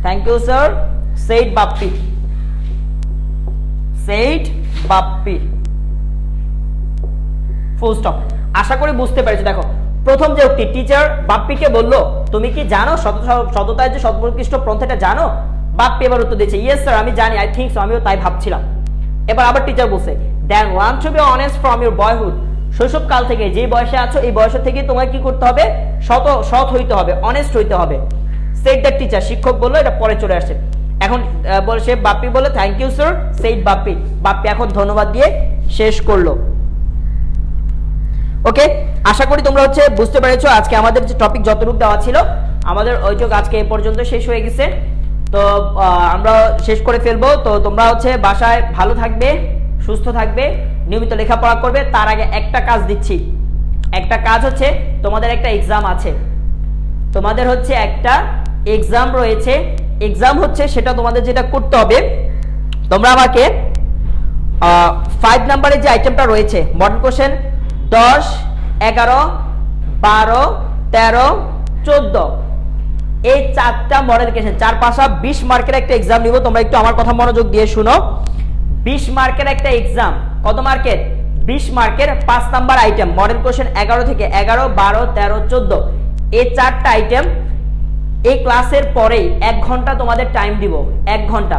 thank you sir said Bappi, said Bappi, full stop. আশা করি বুঝতে পেরেছো। দেখো প্রথম যে উক্তি, টিচার বাপ্পিকে বলল তুমি কি জানো সততায় যে সর্বোৎকৃষ্ট পন্থাটা জানো, বাপ্পি এবার উত্তর দিয়েছে ইয়েস স্যার আমি জানি, আই থিংক সো, আমিও তাই ভাবছিলাম। এবার আবার টিচার বলছে then learn to be honest from your boyhood, শৈশবকাল থেকে যে বয়সে আছো এই বয়সের থেকে তোমাকে কি করতে হবে, সৎ হইতে হবে, অনেস্ট হইতে হবে, সেড দ্য টিচার, শিক্ষক বললো, এটা পরে চলে আসে। এখন সে বাপ্পি বলে thank you sir said Bappi, Bappi এখন ধন্যবাদ দিয়ে শেষ করলো। ওকে, আশা করি তোমরা হচ্ছে বুঝতে পেরেছো। আজকে আমাদের যে টপিক যতটুকু দেওয়া ছিল আমাদের ওইটুকু আজকে এই পর্যন্ত শেষ হয়ে গেছে, তো আমরা শেষ করে ফেলবো। তো তোমরা হচ্ছে বাসায় ভালো থাকবে, সুস্থ থাকবে, নিয়মিত লেখাপড়া করবে। তার আগে একটা কাজ দিচ্ছি, একটা কাজ হচ্ছে তোমাদের একটা এক্সাম আছে, তোমাদের হচ্ছে একটা এক্সাম রয়েছে, এক্সাম হচ্ছে সেটা তোমাদের যেটা করতে হবে, তোমরা আমাকে 5 নাম্বারের যে আইটেমটা রয়েছে মডেল কোশ্চেন 10, 11, 12, 13, 14, এই 4টা মডেল কোশ্চেন 4 5 20 মার্কের একটা এক্সাম নিব। তোমরা একটু আমার কথা মনোযোগ দিয়ে শুনো। 20 মার্কের একটা এক্সাম, কত মার্কের? 20 মার্কের 5 নাম্বার আইটেম মডেল কোশ্চেন 11 থেকে 11, 12, 13, 14, এই 4টা আইটেম। এই ক্লাসের পরেই 1 ঘন্টা তোমাদের টাইম দিব, 1 ঘন্টা।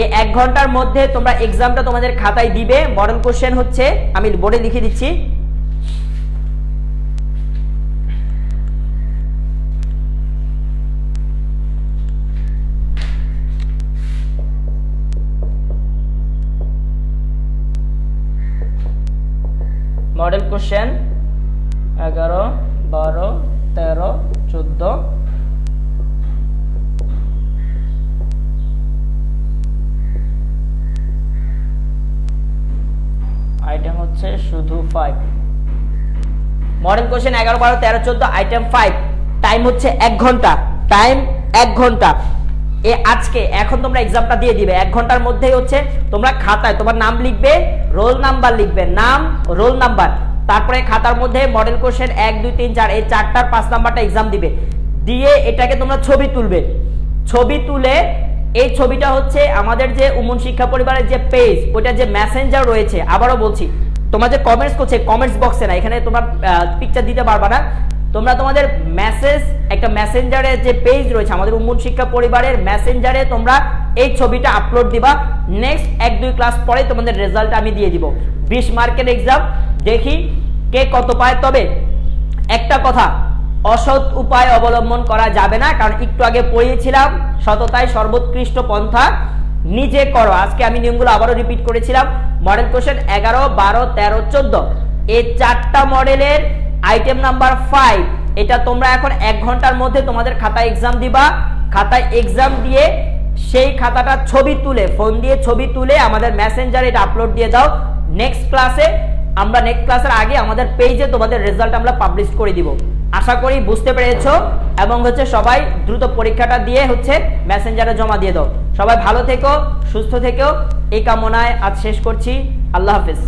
এই 1 ঘন্টার মধ্যে তোমরা এক্সামটা তোমাদের খাতায় দিবে। মডেল কোশ্চেন হচ্ছে আমি বোর্ডে লিখে দিচ্ছি, মডেল কোশ্চেন 11, 12, 13, 14, আইটেম হচ্ছে শুধু 5। Model question 11, 12, 13, 14, item 5। টাইম হচ্ছে 1 ঘন্টা, টাইম 1 ঘন্টা। আজকে এখন তোমরা এক্সামটা দিয়ে দিবে। 1 ঘন্টার মধ্যেই হচ্ছে তোমরা খাতায় তোমার নাম লিখবে, রোল নাম্বার লিখবে, নাম রোল নাম্বার, তারপরে খাতার মধ্যে মডেল কোশ্চেন 1, 2, 3, 4 এই 4টার 5 নাম্বারটা এক্সাম দিবে। দিয়ে এটাকে তোমরা ছবি তুলবে। ছবি তুলে এই ছবিটা হচ্ছে আমাদের যে উমন শিক্ষা পরিবারের যে পেজ, ওটা যে মেসেঞ্জার রয়েছে, আবারও বলছি তোমরা যে কমেন্টস করছে কমেন্টস বক্সে না, এখানে তোমরা পিকচার দিতে পারবা না, তোমরা তোমাদের মেসেজ একটা মেসেঞ্জারে যে পেজ রয়েছে আমাদের উমন শিক্ষা পরিবারের মেসেঞ্জারে তোমরা এই ছবিটা আপলোড দিবা। নেক্সট 1-2 ক্লাস পরে তোমাদের রেজাল্ট আমি দিয়ে দিব। 20 মার্কের এক্সাম, দেখি কে কত পায়। তবে একটা কথা, অসৎ উপায় অবলম্বন করা যাবে না, কারণ একটু আগে পড়িয়েছিলাম সততাই সর্বোৎকৃষ্ট পন্থা, নিজে করো। আজকে আমি নিয়মগুলো আবারও রিপিট করেছিলাম। মডেল কোশ্চেন 11, 12, 13, 14 এই 4টা মডেলের আইটেম নাম্বার 5, এটা তোমরা এখন 1 ঘন্টার মধ্যে তোমাদের খাতায় এক্সাম দিবা। খাতায় এক্সাম দিয়ে সেই খাতাটা ছবি তুলে, ফোন দিয়ে ছবি তুলে আমাদের মেসেঞ্জারে এটা আপলোড দিয়ে দাও। নেক্সট ক্লাসের আগে আমাদের পেজে তোমাদের রেজাল্ট আমরা পাবলিশ করে দিব। আশা করি বুঝতে পেরেছো এবং হচ্ছে সবাই দ্রুত পরীক্ষাটা দিয়ে হচ্ছে মেসেঞ্জারে জমা দিয়ে দাও। সবাই ভালো থেকো, সুস্থ থেকো, এই কামনায় আজ শেষ করছি। আল্লাহ হাফেজ।